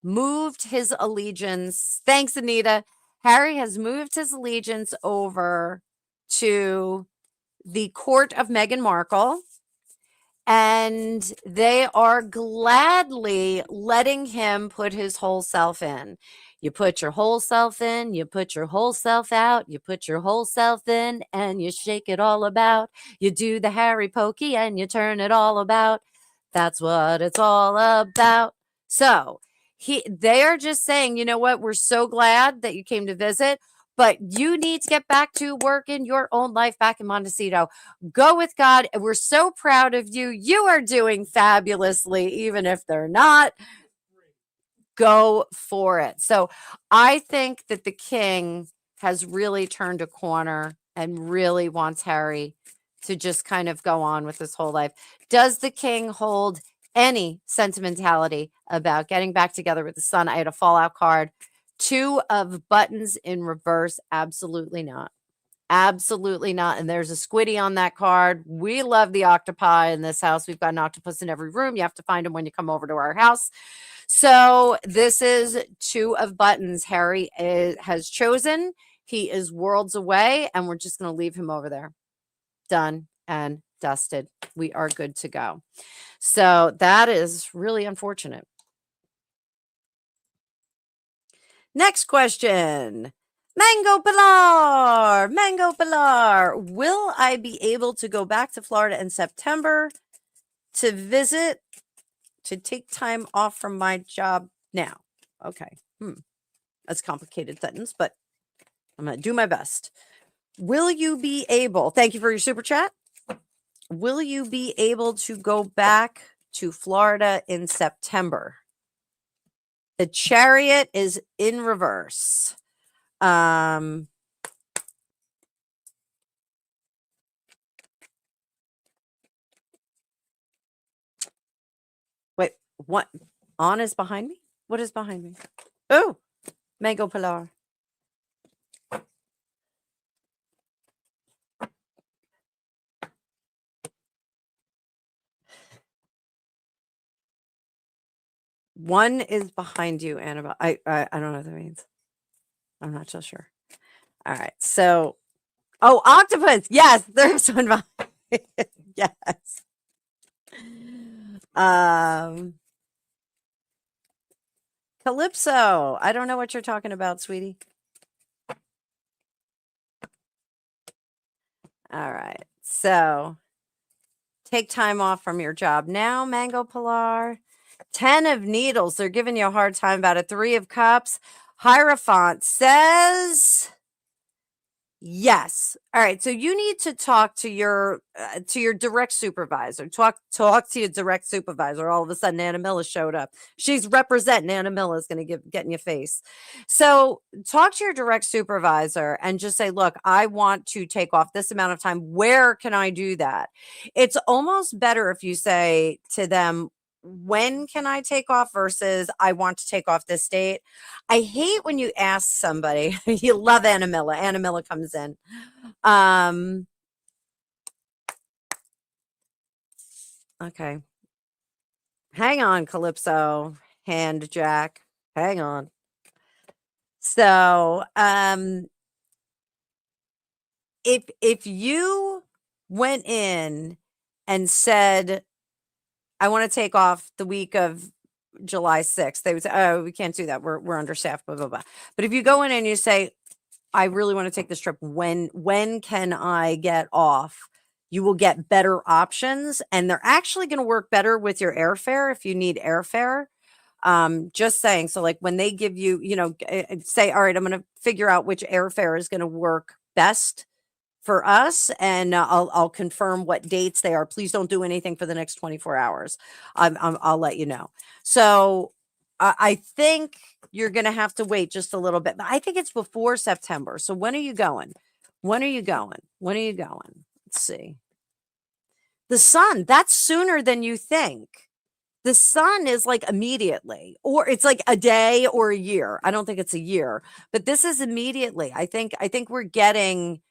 moved his allegiance. Thanks, Anita. Harry has moved his allegiance over to the court of Meghan Markle, and they are gladly letting him put his whole self in. You put your whole self in, you put your whole self out, you put your whole self in, and you shake it all about. You do the Harry Pokey and you turn it all about. That's what it's all about. So they are just saying, you know what? We're so glad that you came to visit, but you need to get back to work in your own life back in Montecito. Go with God. We're so proud of you. You are doing fabulously, even if they're not. Go for it. So I think that the king has really turned a corner and really wants Harry to just kind of go on with his whole life. Does the king hold any sentimentality about getting back together with the son? I had a fallout card. 2 of Buttons in reverse. Absolutely not. Absolutely not. And there's a squiddy on that card. We love the octopi in this house. We've got an octopus in every room. You have to find them when you come over to our house. So this is 2 of Buttons. Harry has chosen. He is worlds away, and we're just going to leave him over there. Done and dusted. We are good to go. So that is really unfortunate. Next question. Mango Pilar. Will I be able to go back to Florida in September to visit, to take time off from my job now? Okay. That's a complicated sentence, but I'm going to do my best. Will you be able, thank you for your super chat. Will you be able to go back to Florida in September? The Chariot is in reverse. Wait, what? On is behind me? What is behind me? Oh, Mango Pilar. One is behind you, Annabelle. I don't know what that means. I'm not so sure. All right. So Oh, octopus. Yes, there's one. Yes. Calypso. I don't know what you're talking about, sweetie. All right. So take time off from your job now, Mango Pilar. 10 of Needles. They're giving you a hard time about it. 3 of Cups. Hierophant says yes. All right. So you need to talk to your direct supervisor. Talk to your direct supervisor. All of a sudden, Anna Miller showed up. She's representing. Anna Miller is going to get in your face. So talk to your direct supervisor and just say, look, I want to take off this amount of time. Where can I do that? It's almost better if you say to them, when can I take off versus I want to take off this date. I hate when you ask somebody, you love Anna Miller. Anna Miller comes in. Okay. Hang on, Calypso, hand Jack. Hang on. So, if you went in and said, I want to take off the week of July 6th, they would say, oh, we can't do that. We're understaffed, blah, blah, blah. But if you go in and you say, I really want to take this trip, when can I get off? You will get better options, and they're actually going to work better with your airfare if you need airfare. Just saying. So like when they give you, say, all right, I'm going to figure out which airfare is going to work best for us, and I'll confirm what dates they are. Please don't do anything for the next 24 hours. I'll let you know. So I think you're going to have to wait just a little bit. But I think it's before September. So when are you going? When are you going? When are you going? Let's see. The sun, that's sooner than you think. The sun is like immediately, or it's like a day or a year. I don't think it's a year, but this is immediately. I think we're getting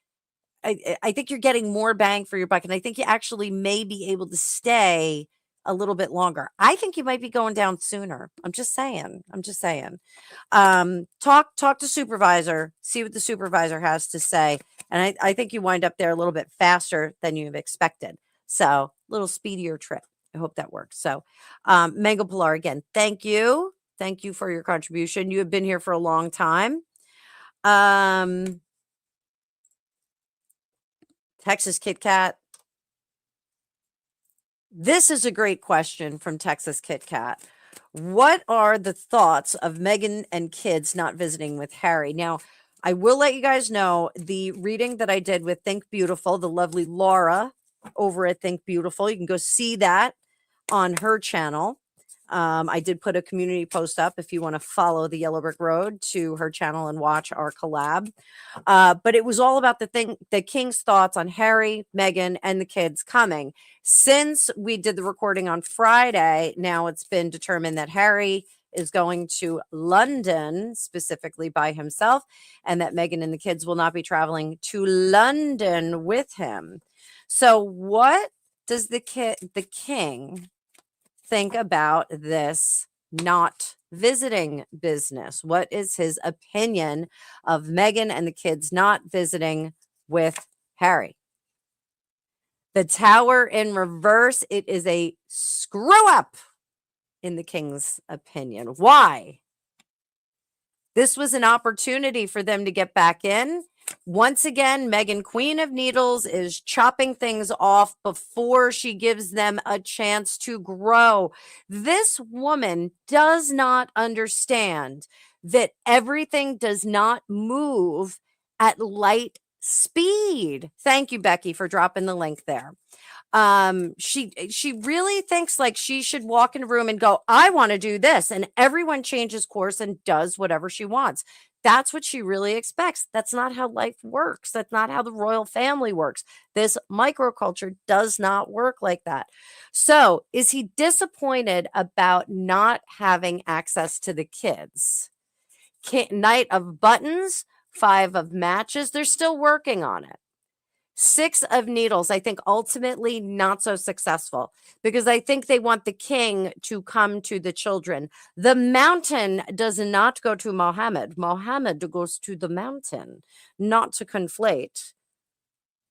I think you're getting more bang for your buck, and I think you actually may be able to stay a little bit longer. I think you might be going down sooner. I'm just saying. Talk to supervisor, see what the supervisor has to say, and I think you wind up there a little bit faster than you've expected. So, a little speedier trip. I hope that works. So, Mango Pilar, again, thank you. Thank you for your contribution. You have been here for a long time. Texas Kit Kat. This is a great question from Texas Kit Kat. What are the thoughts of Meghan and kids not visiting with Harry? Now, I will let you guys know the reading that I did with Think Beautiful, the lovely Laura over at Think Beautiful. You can go see that on her channel. I did put a community post up if you want to follow the Yellow Brick Road to her channel and watch our collab. But it was all about the king's thoughts on Harry, Meghan, and the kids coming. Since we did the recording on Friday, now it's been determined that Harry is going to London specifically by himself, and that Meghan and the kids will not be traveling to London with him. So what does the king think about this not visiting business? What is his opinion of Meghan and the kids not visiting with Harry? The Tower in reverse. It is a screw up in the king's opinion. Why? This was an opportunity for them to get back in. Once again, Meghan, Queen of Needles, is chopping things off before she gives them a chance to grow. This woman does not understand that everything does not move at light speed. Thank you, Becky, for dropping the link there. She really thinks like she should walk in a room and go, I want to do this, and everyone changes course and does whatever she wants. That's what she really expects. That's not how life works. That's not how the royal family works. This microculture does not work like that. So is he disappointed about not having access to the kids? Knight of Buttons, 5 of Matches. They're still working on it. 6 of Needles, I think ultimately not so successful, because I think they want the king to come to the children. The mountain does not go to Mohammed. Mohammed goes to the mountain, not to conflate.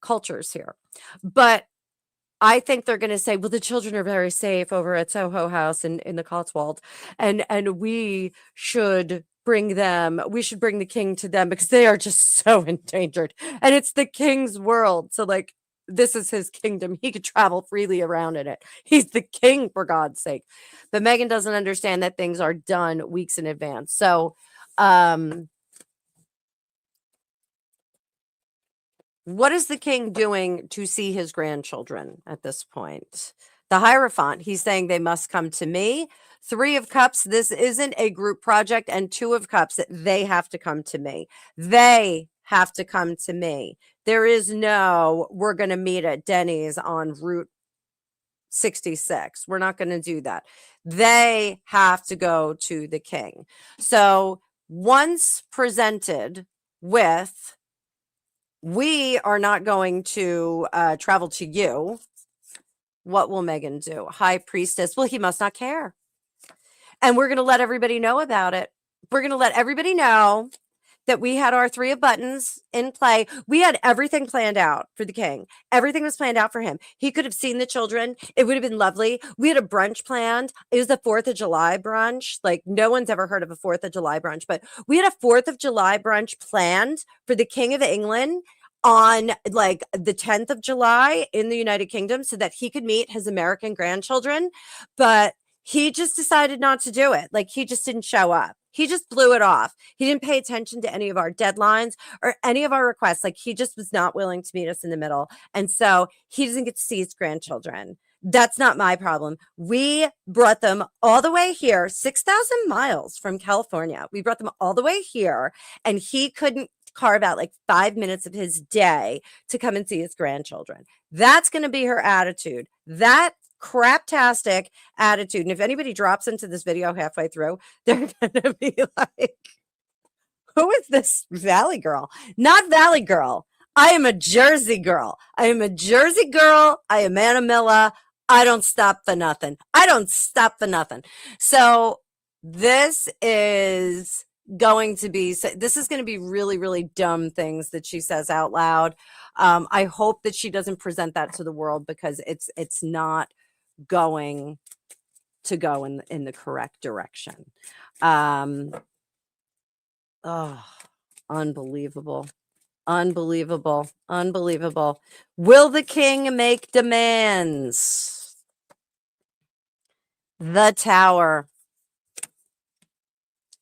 cultures here. But I think they're going to say, well, the children are very safe over at Soho House in the Cotswold, and we should bring the king to them because they are just so endangered. And it's the king's world. So like, this is his kingdom. He could travel freely around in it. He's the king, for God's sake. But Meghan doesn't understand that things are done weeks in advance. So, what is the king doing to see his grandchildren at this point? The Hierophant, he's saying they must come to me. 3 of Cups, this isn't a group project. And 2 of Cups, they have to come to me. They have to come to me. There is no, we're going to meet at Denny's on Route 66. We're not going to do that. They have to go to the king. So once presented with, we are not going to travel to you, what will Meghan do? High Priestess. Well, he must not care. And we're going to let everybody know about it. We're going to let everybody know that we had our 3 of buttons in play. We had everything planned out for the king. Everything was planned out for him. He could have seen the children. It would have been lovely. We had a brunch planned. It was the 4th of July brunch. Like, no one's ever heard of a 4th of July brunch, but we had a 4th of July brunch planned for the King of England on like the 10th of July in the United Kingdom so that he could meet his American grandchildren. But he just decided not to do it. Like, he just didn't show up. He just blew it off. He didn't pay attention to any of our deadlines or any of our requests. Like, he just was not willing to meet us in the middle. And so he doesn't get to see his grandchildren. That's not my problem. We brought them all the way here, 6,000 miles from California. We brought them all the way here, and he couldn't carve out like 5 minutes of his day to come and see his grandchildren. That's going to be her attitude. That craptastic attitude. And if anybody drops into this video halfway through, they're going to be like, who is this Valley girl? Not Valley girl. I am a Jersey girl. I am a Jersey girl. I am Anamilla. I don't stop for nothing. I don't stop for nothing. So this is going to be really, really dumb things that she says out loud. I hope that she doesn't present that to the world, because it's not going to go in the correct direction. Oh, unbelievable. Unbelievable. Unbelievable. Will the king make demands? The Tower.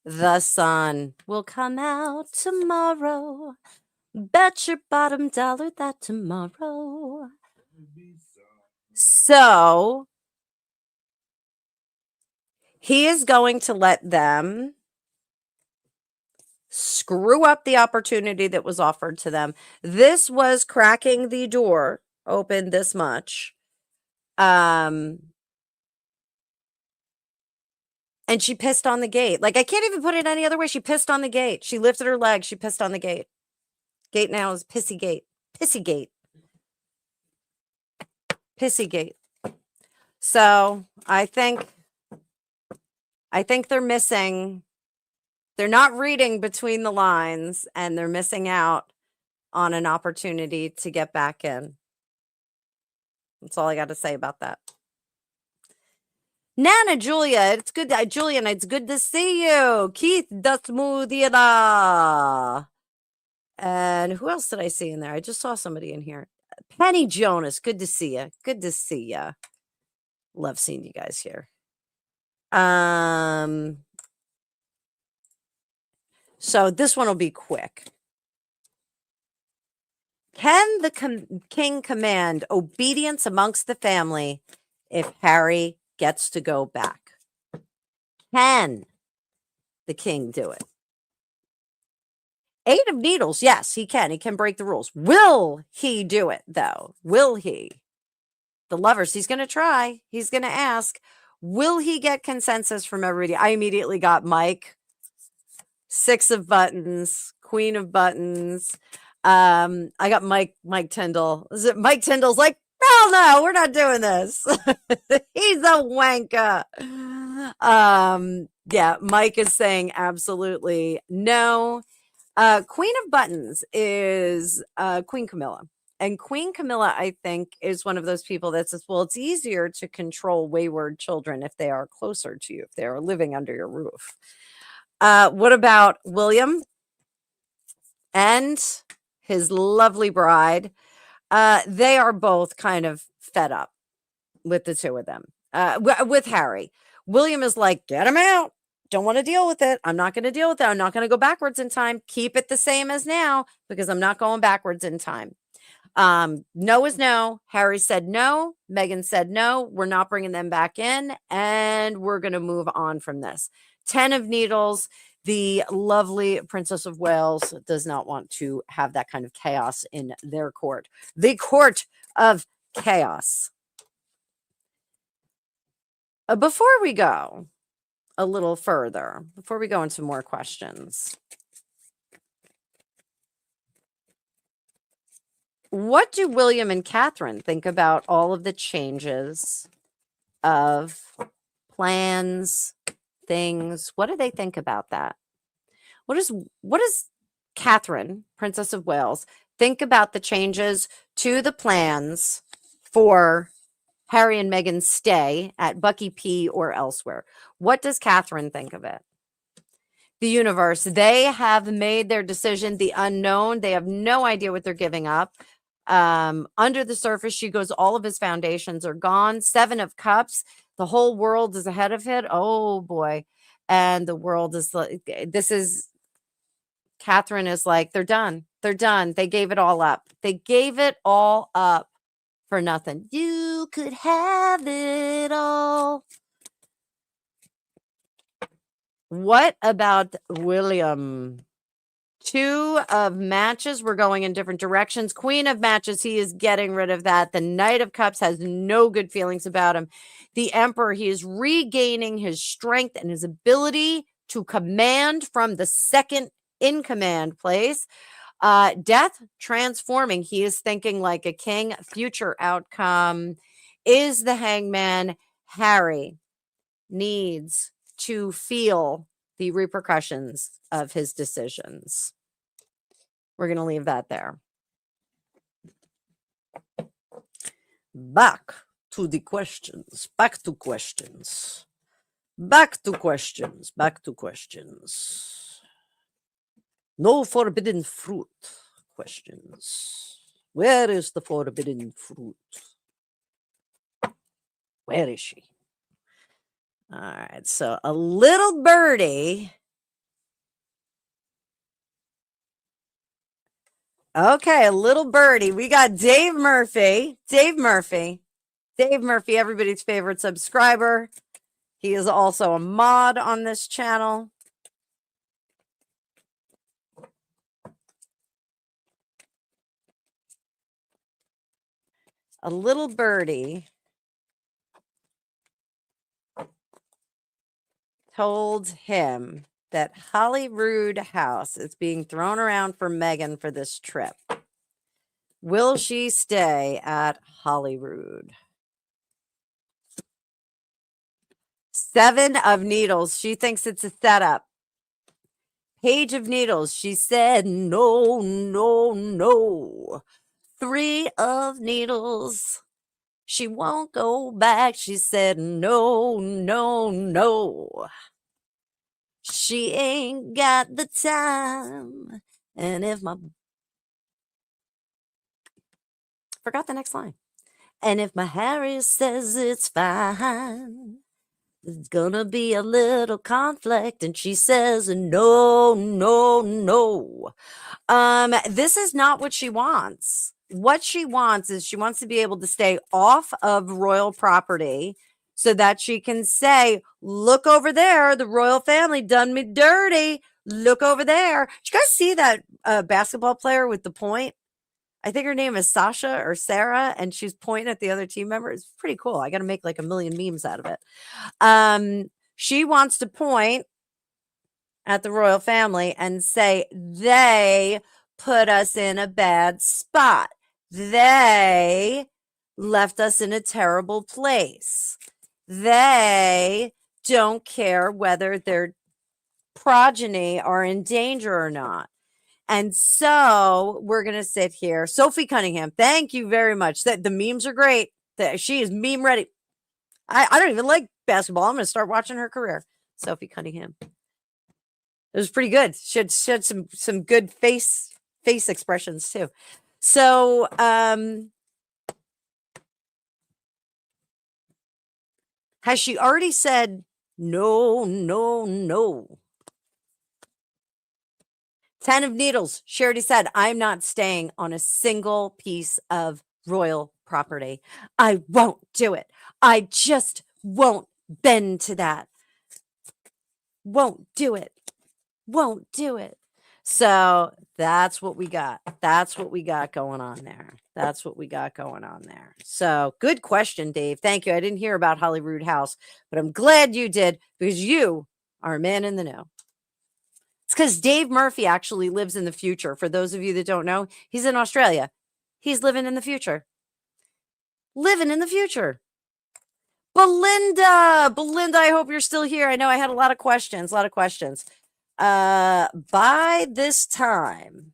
The sun will come out tomorrow. Bet your bottom dollar that tomorrow. So he is going to let them screw up the opportunity that was offered to them. This was cracking the door open this much. And she pissed on the gate. Like, I can't even put it any other way. She pissed on the gate. She lifted her leg. She pissed on the gate. Gate now is Pissy Gate. Pissy Gate. Pissy Gate. So I think they're missing. They're not reading between the lines, and they're missing out on an opportunity to get back in. That's all I got to say about that. Nana, Julia, it's good. Julian, it's good to see you. Keith, the smoothie. And who else did I see in there? I just saw somebody in here. Penny Jonas, good to see you. Good to see you. Love seeing you guys here. So this one will be quick. Can the king command obedience amongst the family if Harry gets to go back? Can the king do it? 8 of Needles, yes, he can. He can break the rules. Will he do it, though? Will he? The Lovers, he's going to try. He's going to ask. Will he get consensus from everybody? I immediately got Mike. 6 of Buttons. Queen of Buttons. I got Mike Tyndall. Mike Tyndall's like, hell no, we're not doing this. He's a wanker. Yeah, Mike is saying absolutely no. Queen of Buttons is Queen Camilla. And Queen Camilla, I think, is one of those people that says, well, it's easier to control wayward children if they are closer to you, if they are living under your roof. What about William and his lovely bride? They are both kind of fed up with the two of them, with Harry. William is like, get him out. Don't want to deal with it. I'm not going to deal with it. I'm not going to go backwards in time. Keep it the same as now because I'm not going backwards in time. No is no. Harry said no. Meghan said no. We're not bringing them back in, and we're going to move on from this. 10 of Needles. The lovely Princess of Wales does not want to have that kind of chaos in their court. The court of chaos. Before we go a little further, before we go into more questions, what do William and Catherine think about all of the changes of plans, things? What do they think about that? What does Catherine, Princess of Wales, think about the changes to the plans for Harry and Meghan's stay at Bucky P or elsewhere? What does Catherine think of it? The universe, they have made their decision, the unknown. They have no idea what they're giving up. Under the surface, she goes, all of his foundations are gone. 7 of Cups, the whole world is ahead of it. Oh boy. And the world is like, Catherine is like, they're done. They're done. They gave it all up. They gave it all up for nothing. You could have it all. What about William? 2 of Matches. We're going in different directions. Queen of Matches. He is getting rid of that. The Knight of Cups has no good feelings about him. The Emperor. He is regaining his strength and his ability to command from the second in command place. Death transforming. He is thinking like a king. Future outcome is the Hangman. Harry needs to feel the repercussions of his decisions. We're going to leave that there. Back to the questions. Back to questions. Back to questions. Back to questions. No forbidden fruit questions. Where is the forbidden fruit? Where is she? All right, so a little birdie. Okay, a little birdie. We got Dave Murphy. Dave Murphy, everybody's favorite subscriber. He is also a mod on this channel. A little birdie told him that Holyrood house is being thrown around for Meghan for this trip. Will she stay at Holyrood? 7 of Needles. She thinks it's a setup. Page of Needles. She said no, no, no. 3 of Needles. She won't go back. She said no, no, no. She ain't got the time. And if my... Forgot the next line. And if my Harry says it's fine, there's gonna be a little conflict. And she says no, no, no. This is not what she wants. What she wants is she wants to be able to stay off of royal property so that she can say, look over there, the royal family done me dirty. Look over there. Did you guys see that basketball player with the point? I think her name is Sasha or Sarah, and she's pointing at the other team member. It's pretty cool. I got to make like a million memes out of it. She wants to point at the royal family and say, they put us in a bad spot. They left us in a terrible place. They don't care whether their progeny are in danger or not. And so we're going to sit here. Sophie Cunningham, thank you very much. The memes are great. She is meme ready. I don't even like basketball. I'm going to start watching her career. Sophie Cunningham. It was pretty good. She had some good face expressions too. So has she already said no, no, no? 10 of Needles. She already said, I'm not staying on a single piece of royal property. I won't do it. I just won't bend to that. Won't do it. Won't do it. So that's what we got. That's what we got going on there. That's what we got going on there. So good question, Dave. Thank you. I didn't hear about Holyrood House, but I'm glad you did because you are a man in the know. It's because Dave Murphy actually lives in the future. For those of you that don't know, he's in Australia. He's living in the future. Living in the future. Belinda, I hope you're still here. I know I had a lot of questions. By this time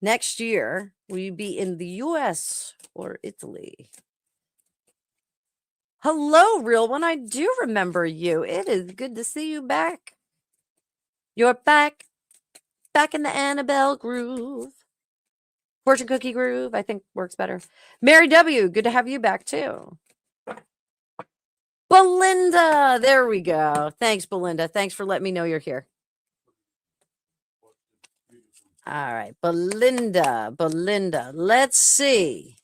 next year, will you be in the US or Italy? Hello, real one. I do remember you. It is good to see you back. You're back in the Annabelle groove. Fortune cookie groove, I think works better. Mary W., good to have you back too. Belinda, there we go. Thanks, Belinda. Thanks for letting me know you're here. All right, Belinda, let's see.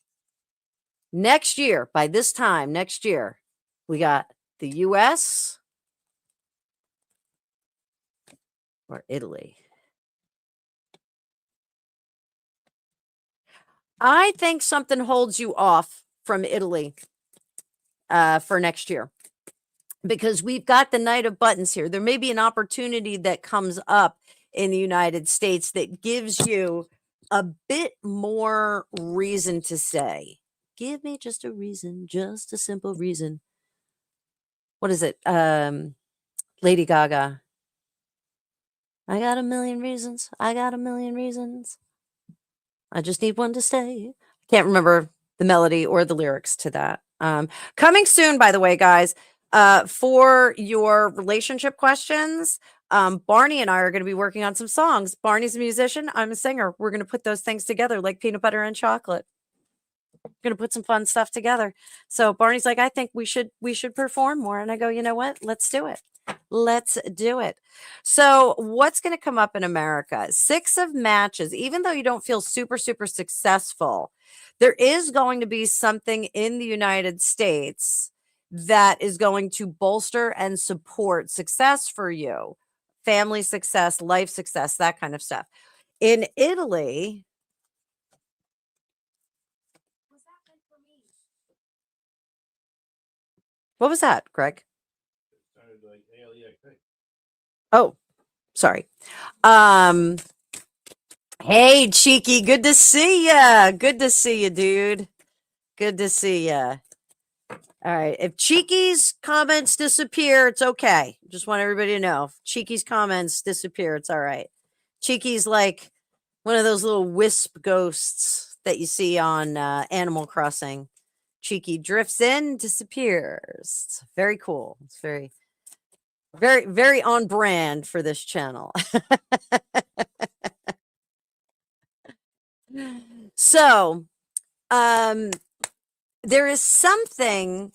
Next year, by this time next year, we got the US or Italy. I think something holds you off from Italy for next year because we've got the Knight of Buttons here. There may be an opportunity that comes up in the United States that gives you a bit more reason to say, give me just a reason, just a simple reason. What is it? Lady Gaga. I got a million reasons. I got a million reasons. I just need one to stay. Can't remember the melody or the lyrics to that. Coming soon, by the way, guys, for your relationship questions, Barney and I are going to be working on some songs. Barney's a musician. I'm a singer. We're going to put those things together like peanut butter and chocolate. Going to put some fun stuff together. So Barney's like, I think we should perform more. And I go, you know what? Let's do it. Let's do it. So what's going to come up in America? 6 of matches. Even though you don't feel super, super successful, there is going to be something in the United States that is going to bolster and support success for you. Family success, life success, that kind of stuff. In Italy, what was that, Greg? Oh, sorry. Hey, Cheeky, good to see ya. Good to see you, dude. Good to see ya. All right. If Cheeky's comments disappear, it's okay. Just want everybody to know. If Cheeky's comments disappear, it's all right. Cheeky's like one of those little wisp ghosts that you see on Animal Crossing. Cheeky drifts in, disappears. It's very cool. It's very, very, very on brand for this channel. So, there is something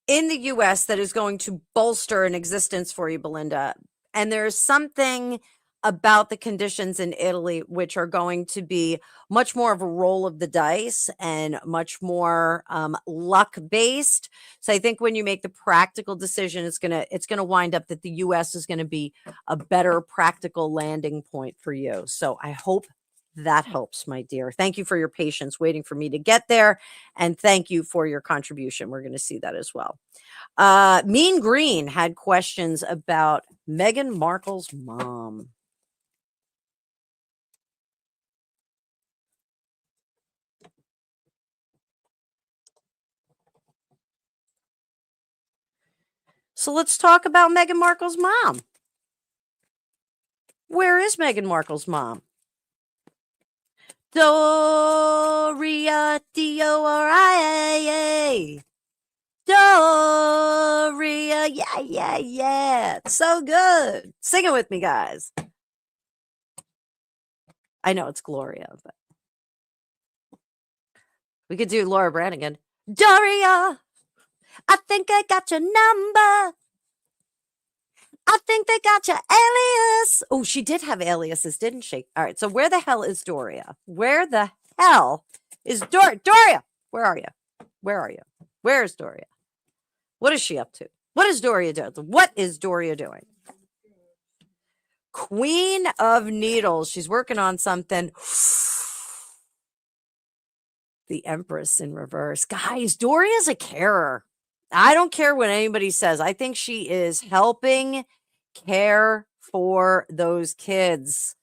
in the US that is going to bolster an existence for you, Belinda. And there's something about the conditions in Italy which are going to be much more of a roll of the dice and much more luck based. So I think when you make the practical decision, it's gonna wind up that the US is going to be a better practical landing point for you. So I hope that helps, my dear. Thank you for your patience waiting for me to get there. And thank you for your contribution. We're going to see that as well. Mean Green had questions about Meghan Markle's mom. So let's talk about Meghan Markle's mom. Where is Meghan Markle's mom? Doria, Doria. Doria, yeah. It's so good. Sing it with me, guys. I know it's Gloria, but we could do Laura Branigan. Doria, I think I got your number. I think they got your alias. Oh, she did have aliases, didn't she? All right, so where the hell is Doria? Where the hell is Doria? Doria, where are you? Where are you? Where is Doria? What is she up to? What is Doria doing? What is Doria doing? Queen of Needles. She's working on something. The Empress in reverse. Guys, Doria's a carer. I don't care what anybody says. I think she is helping care for those kids.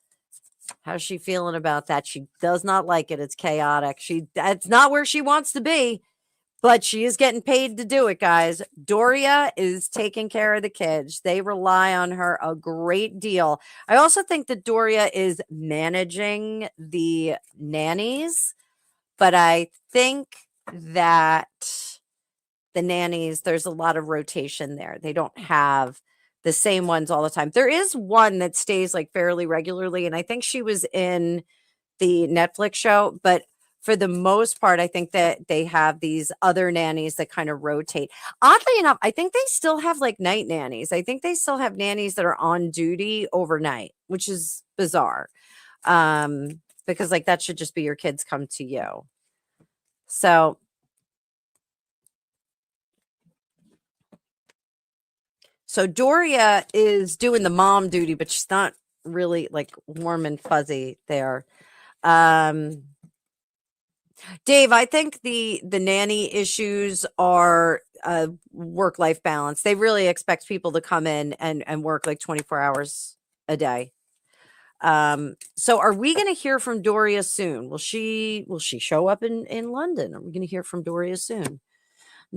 How's she feeling about that? She does not like it. It's chaotic. That's not where she wants to be, but she is getting paid to do it, guys. Doria is taking care of the kids. They rely on her a great deal. I also think that Doria is managing the nannies, but I think that the nannies, there's a lot of rotation there. They don't have the same ones all the time. There is one that stays like fairly regularly, and I think she was in the Netflix show, but for the most part, I think that they have these other nannies that kind of rotate. Oddly enough, I think they still have like night nannies. I think they still have nannies that are on duty overnight, which is bizarre. Because like that should just be your kids come to you. So Doria is doing the mom duty, but she's not really like warm and fuzzy there. Dave, I think the nanny issues are work-life balance. They really expect people to come in and work like 24 hours a day. So are we going to hear from Doria soon? Will she show up in London? Are we going to hear from Doria soon?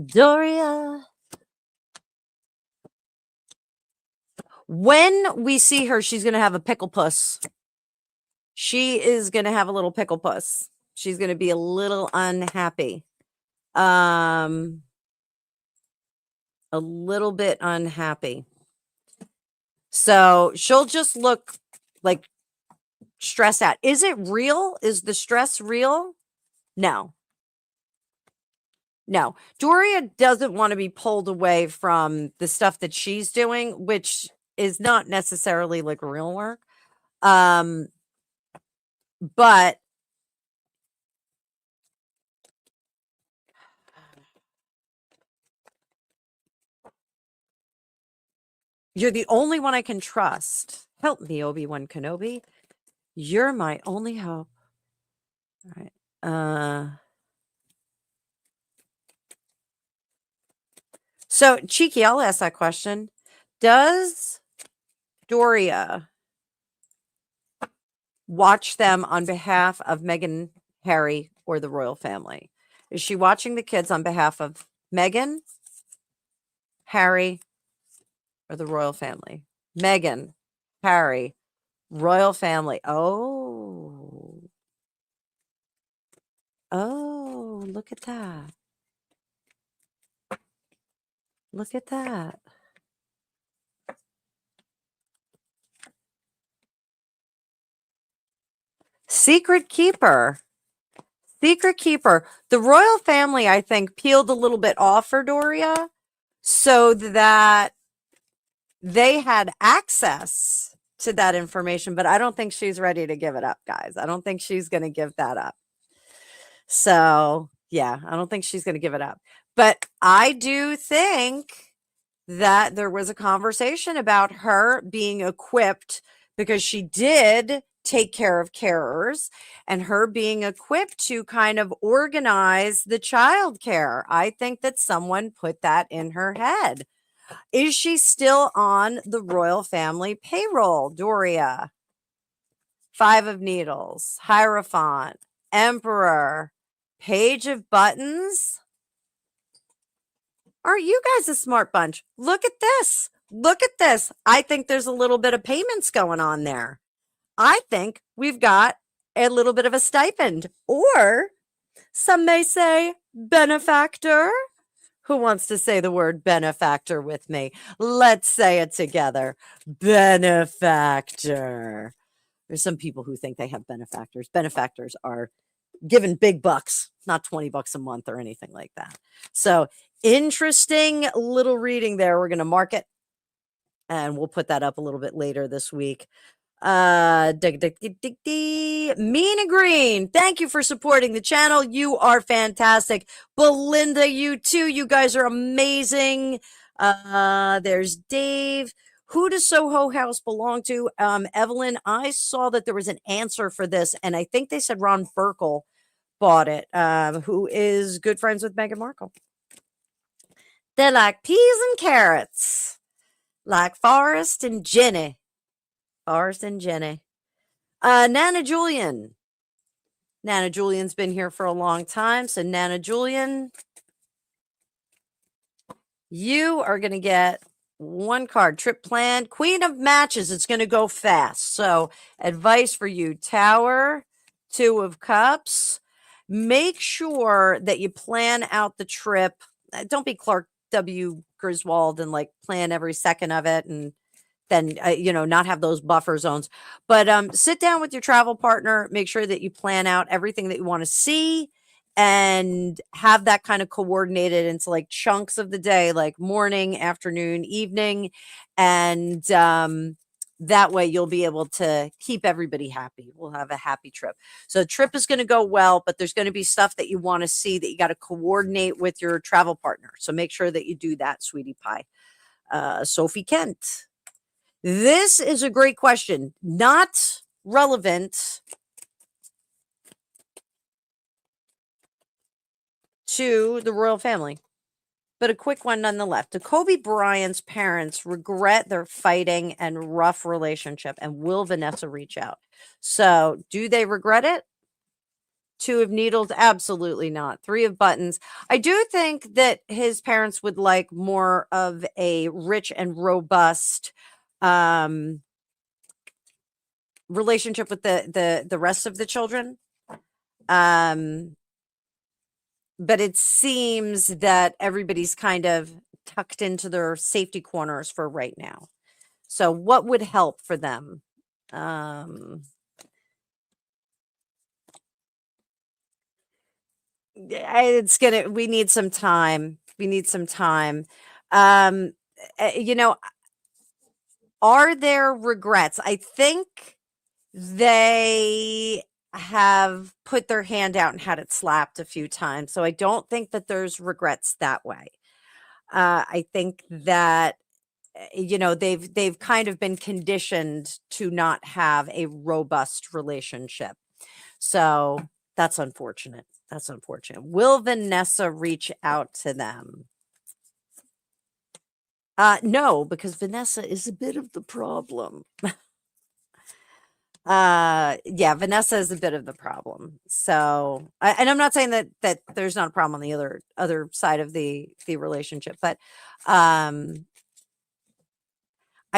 Doria. When we see her, she's going to have a pickle puss. She is going to have a little pickle puss. She's going to be a little unhappy. A little bit unhappy. So she'll just look like stressed out. Is it real? Is the stress real? No. No. Doria doesn't want to be pulled away from the stuff that she's doing, which is not necessarily like real work. But you're the only one I can trust. Help me, Obi-Wan Kenobi. You're my only hope. All right. So, Cheeky, I'll ask that question. Does Doria watch them on behalf of Meghan, Harry, or the royal family? Is she watching the kids on behalf of Meghan, Harry, or the royal family? Meghan, Harry, royal family. Oh, look at that. Look at that. Secret keeper. Secret keeper. The royal family, I think, peeled a little bit off for Doria so that they had access to that information, but I don't think she's ready to give it up, guys. I don't think she's going to give that up. So, yeah, I don't think she's going to give it up. But I do think that there was a conversation about her being equipped because she did take care of carers and her being equipped to kind of organize the child care. I think that someone put that in her head. Is she still on the royal family payroll, Doria? 5 of Needles, Hierophant, Emperor, Page of Buttons. Aren't you guys a smart bunch? Look at this. Look at this. I think there's a little bit of payments going on there. I think we've got a little bit of a stipend, or some may say benefactor. Who wants to say the word benefactor with me? Let's say it together. Benefactor. There's some people who think they have benefactors. Benefactors are given big bucks, not 20 bucks a month or anything like that. So interesting little reading there. We're going to mark it and we'll put that up a little bit later this week. Mean Green, thank you for supporting the channel. You are fantastic. Belinda, you too. You guys are amazing. There's Dave. Who does Soho House belong to? Evelyn, I saw that there was an answer for this, and I think they said Ron Burkle bought it, who is good friends with Meghan Markle. They're like peas and carrots, like Forrest and Jenny. Forrest and Jenny. Nana Julian. Nana Julian's been here for a long time. So Nana Julian, you are going to get one card. Trip planned. Queen of Matches. It's going to go fast. So advice for you. Tower, Two of Cups. Make sure that you plan out the trip. Don't be Clark W. Griswold and like plan every second of it and then not have those buffer zones. But sit down with your travel partner, make sure that you plan out everything that you want to see and have that kind of coordinated into like chunks of the day, like morning, afternoon, evening. And that way you'll be able to keep everybody happy. We'll have a happy trip. So the trip is going to go well, but there's going to be stuff that you want to see that you got to coordinate with your travel partner. So make sure that you do that, sweetie pie. Sophie Kent. This is a great question, not relevant to the royal family, but a quick one nonetheless. Do Kobe Bryant's parents regret their fighting and rough relationship? And will Vanessa reach out? So do they regret it? Two of Needles? Absolutely not. Three of Buttons. I do think that his parents would like more of a rich and robust relationship with the rest of the children. But it seems that everybody's kind of tucked into their safety corners for right now. So what would help for them? We need some time. We need some time. Are there regrets? I think they have put their hand out and had it slapped a few times. So I don't think that there's regrets that way. I think that, they've kind of been conditioned to not have a robust relationship. So that's unfortunate. That's unfortunate. Will Vanessa reach out to them? No, because Vanessa is a bit of the problem. Yeah, Vanessa is a bit of the problem. So, and I'm not saying that there's not a problem on the other side of the relationship, but I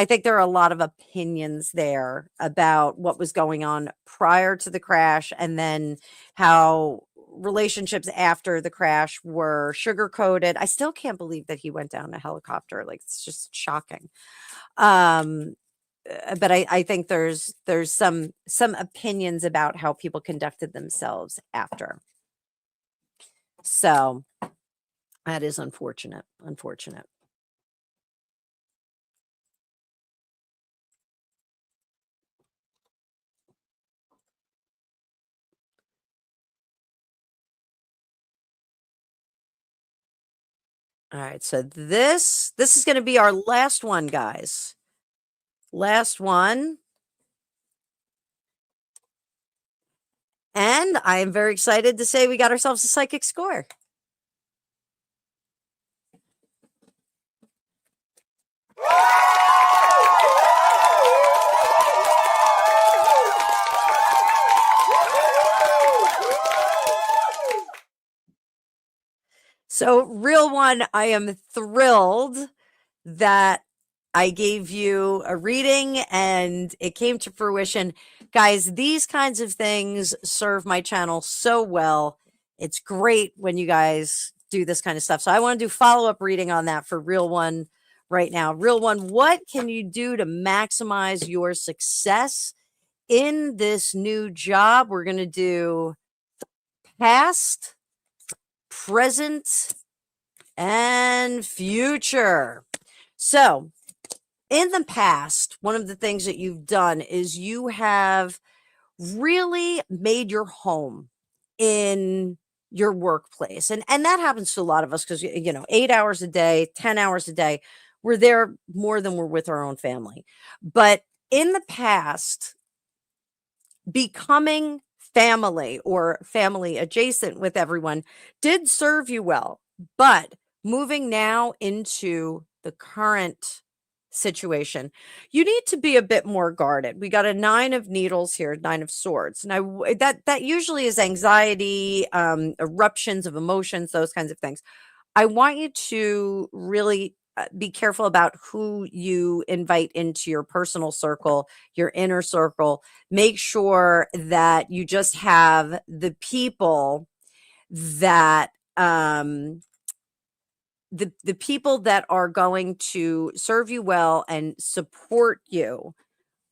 think there are a lot of opinions there about what was going on prior to the crash and then how relationships after the crash were sugar coated. I still can't believe that he went down a helicopter. Like, it's just shocking. But I think there's some opinions about how people conducted themselves after. So that is unfortunate. Unfortunate. All right, so this is going to be our last one, guys. Last one. And I am very excited to say we got ourselves a psychic score. So, real one, I am thrilled that I gave you a reading and it came to fruition. Guys, these kinds of things serve my channel so well. It's great when you guys do this kind of stuff. So I want to do follow-up reading on that for Real One right now. Real One, what can you do to maximize your success in this new job? We're going to do past, present, and future. So in the past, one of the things that you've done is you have really made your home in your workplace. And that happens to a lot of us because, 8 hours a day, 10 hours a day, we're there more than we're with our own family. But in the past, becoming family or family adjacent with everyone did serve you well. But moving now into the current situation, you need to be a bit more guarded. We got a 9 of needles here, 9 of swords. Now that usually is anxiety, eruptions of emotions, those kinds of things. I want you to really be careful about who you invite into your personal circle, your inner circle. Make sure that you just have the people that the people that are going to serve you well and support you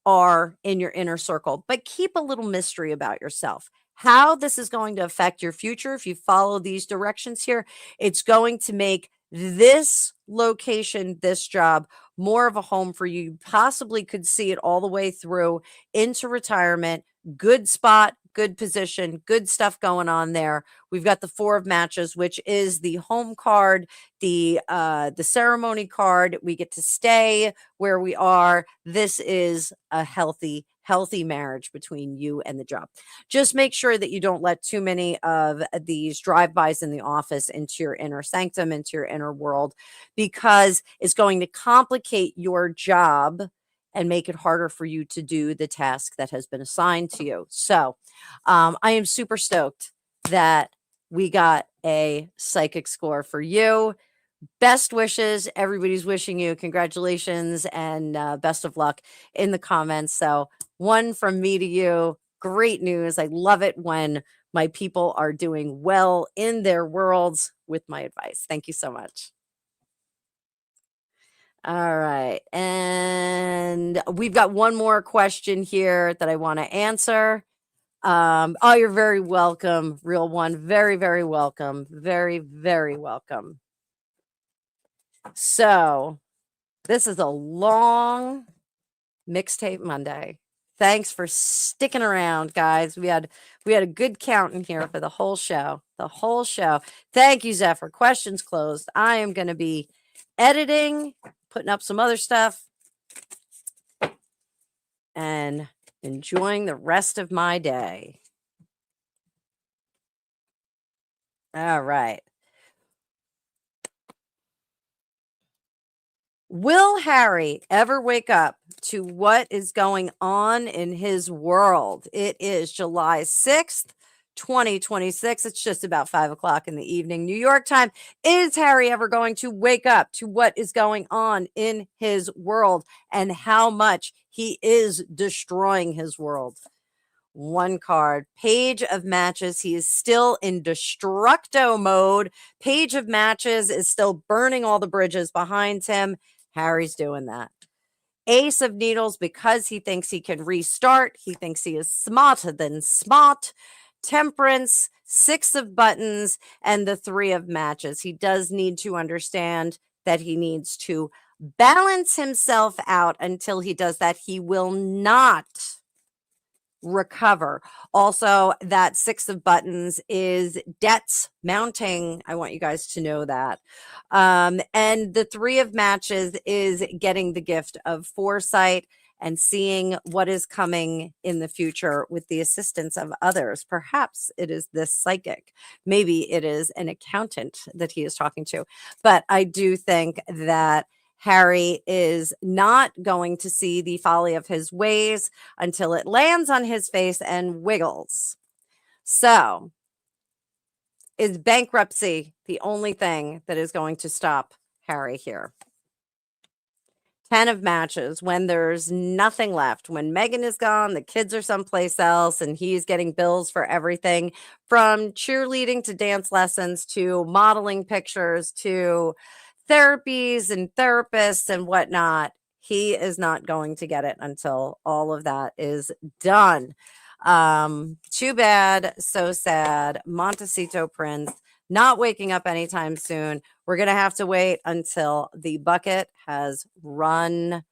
are in your inner circle, but keep a little mystery about yourself. How this is going to affect your future, if you follow these directions here, it's going to make this location, this job, more of a home for you. You possibly could see it all the way through into retirement. Good spot, good position, good stuff going on there. We've got the 4 of matches, which is the home card, the ceremony card. We get to stay where we are. This is a healthy marriage between you and the job. Just make sure that you don't let too many of these drive-bys in the office into your inner sanctum, into your inner world, because it's going to complicate your job and make it harder for you to do the task that has been assigned to you. So I am super stoked that we got a psychic score for you. Best wishes. Everybody's wishing you congratulations and best of luck in the comments. So 1 from me to you. Great news. I love it when my people are doing well in their worlds with my advice. Thank you so much. All right. And we've got one more question here that I want to answer. Oh, you're very welcome, Real One. Very, very welcome. Very, very welcome. So this is a long mixtape Monday. Thanks for sticking around, guys. We had a good count in here for the whole show. The whole show. Thank you, Zephyr. Questions closed. I am going to be editing, putting up some other stuff, and enjoying the rest of my day. All right. Will Harry ever wake up to what is going on in his world? It is July 6th, 2026. It's just about 5 o'clock in the evening, New York time. Is Harry ever going to wake up to what is going on in his world and how much he is destroying his world? 1 card, Page of Matches. He is still in destructo mode. Page of Matches is still burning all the bridges behind him. Harry's doing that. Ace of Needles, because he thinks he can restart. He thinks he is smarter than smart. Temperance, 6 of Buttons, and the 3 of Matches. He does need to understand that he needs to balance himself out. Until he does that, he will not recover. Also, that 6 of Buttons is debts mounting. I want you guys to know that. And the 3 of Matches is getting the gift of foresight and seeing what is coming in the future with the assistance of others. Perhaps it is this psychic. Maybe it is an accountant that he is talking to. But I do think that Harry is not going to see the folly of his ways until it lands on his face and wiggles. So, is bankruptcy the only thing that is going to stop Harry here? 10 of matches, when there's nothing left, when Meghan is gone, the kids are someplace else, and he's getting bills for everything from cheerleading to dance lessons to modeling pictures to therapies and therapists and whatnot. He is not going to get it until all of that is done. Too bad, so sad. Montecito Prince not waking up anytime soon. We're going to have to wait until the bucket has run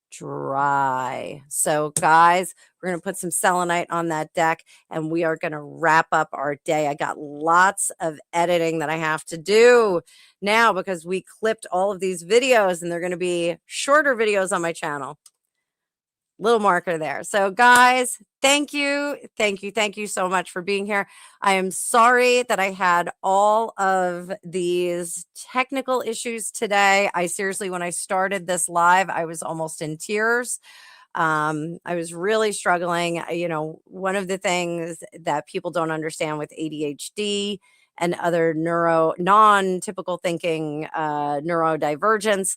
dry. So, guys, we're going to put some selenite on that deck and we are going to wrap up our day. I got lots of editing that I have to do now because we clipped all of these videos and they're going to be shorter videos on my channel. Little marker there. So guys, thank you so much for being here. I am sorry that I had all of these technical issues today. I seriously, when I started this live, I was almost in tears. I was really struggling. You know, one of the things that people don't understand with ADHD and other non-typical thinking, neurodivergence,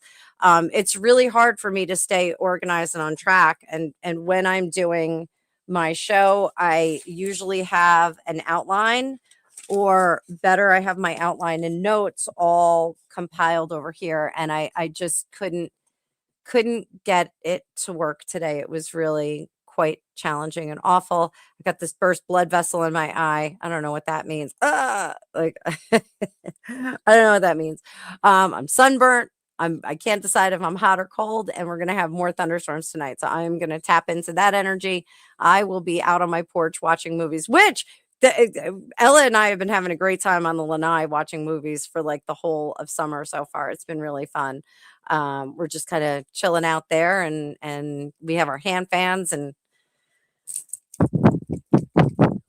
it's really hard for me to stay organized and on track. And when I'm doing my show, I usually have an outline, or better, I have my outline and notes all compiled over here. And I just couldn't get it to work today. It was really quite challenging and awful. I got this burst blood vessel in my eye. I don't know what that means. Like I don't know what that means. I'm sunburnt. I can't decide if I'm hot or cold, and we're gonna have more thunderstorms tonight. So I'm gonna tap into that energy. I will be out on my porch watching movies, which Ella and I have been having a great time on the lanai watching movies for like the whole of summer so far. It's been really fun. We're just kind of chilling out there, and we have our hand fans, and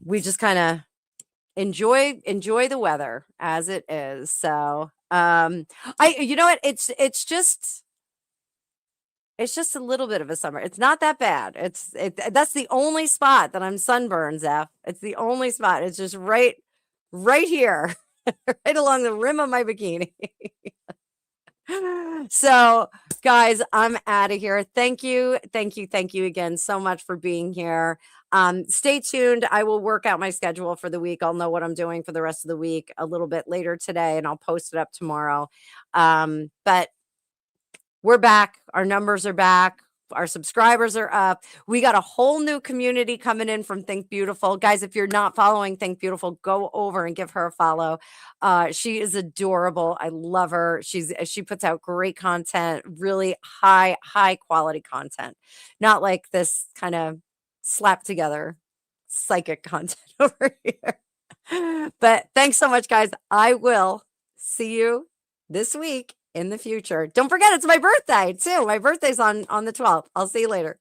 we just kind of enjoy the weather as it is. So you know what, it's just a little bit of a summer. It's not that bad. That's the only spot that I'm sunburned, Zeph. It's the only spot. It's just right here, right along the rim of my bikini. So guys, I'm out of here. Thank you again so much for being here. Stay tuned. I will work out my schedule for the week. I'll know what I'm doing for the rest of the week a little bit later today, and I'll post it up tomorrow. But we're back. Our numbers are back. Our subscribers are up. We got a whole new community coming in from Think Beautiful. Guys, if you're not following Think Beautiful, go over and give her a follow. She is adorable. I love her. She puts out great content, really high quality content. Not like this kind of slapped together psychic content over here. But thanks so much, guys. I will see you this week in the future. Don't forget, it's my birthday too. My birthday's on the 12th. I'll see you later.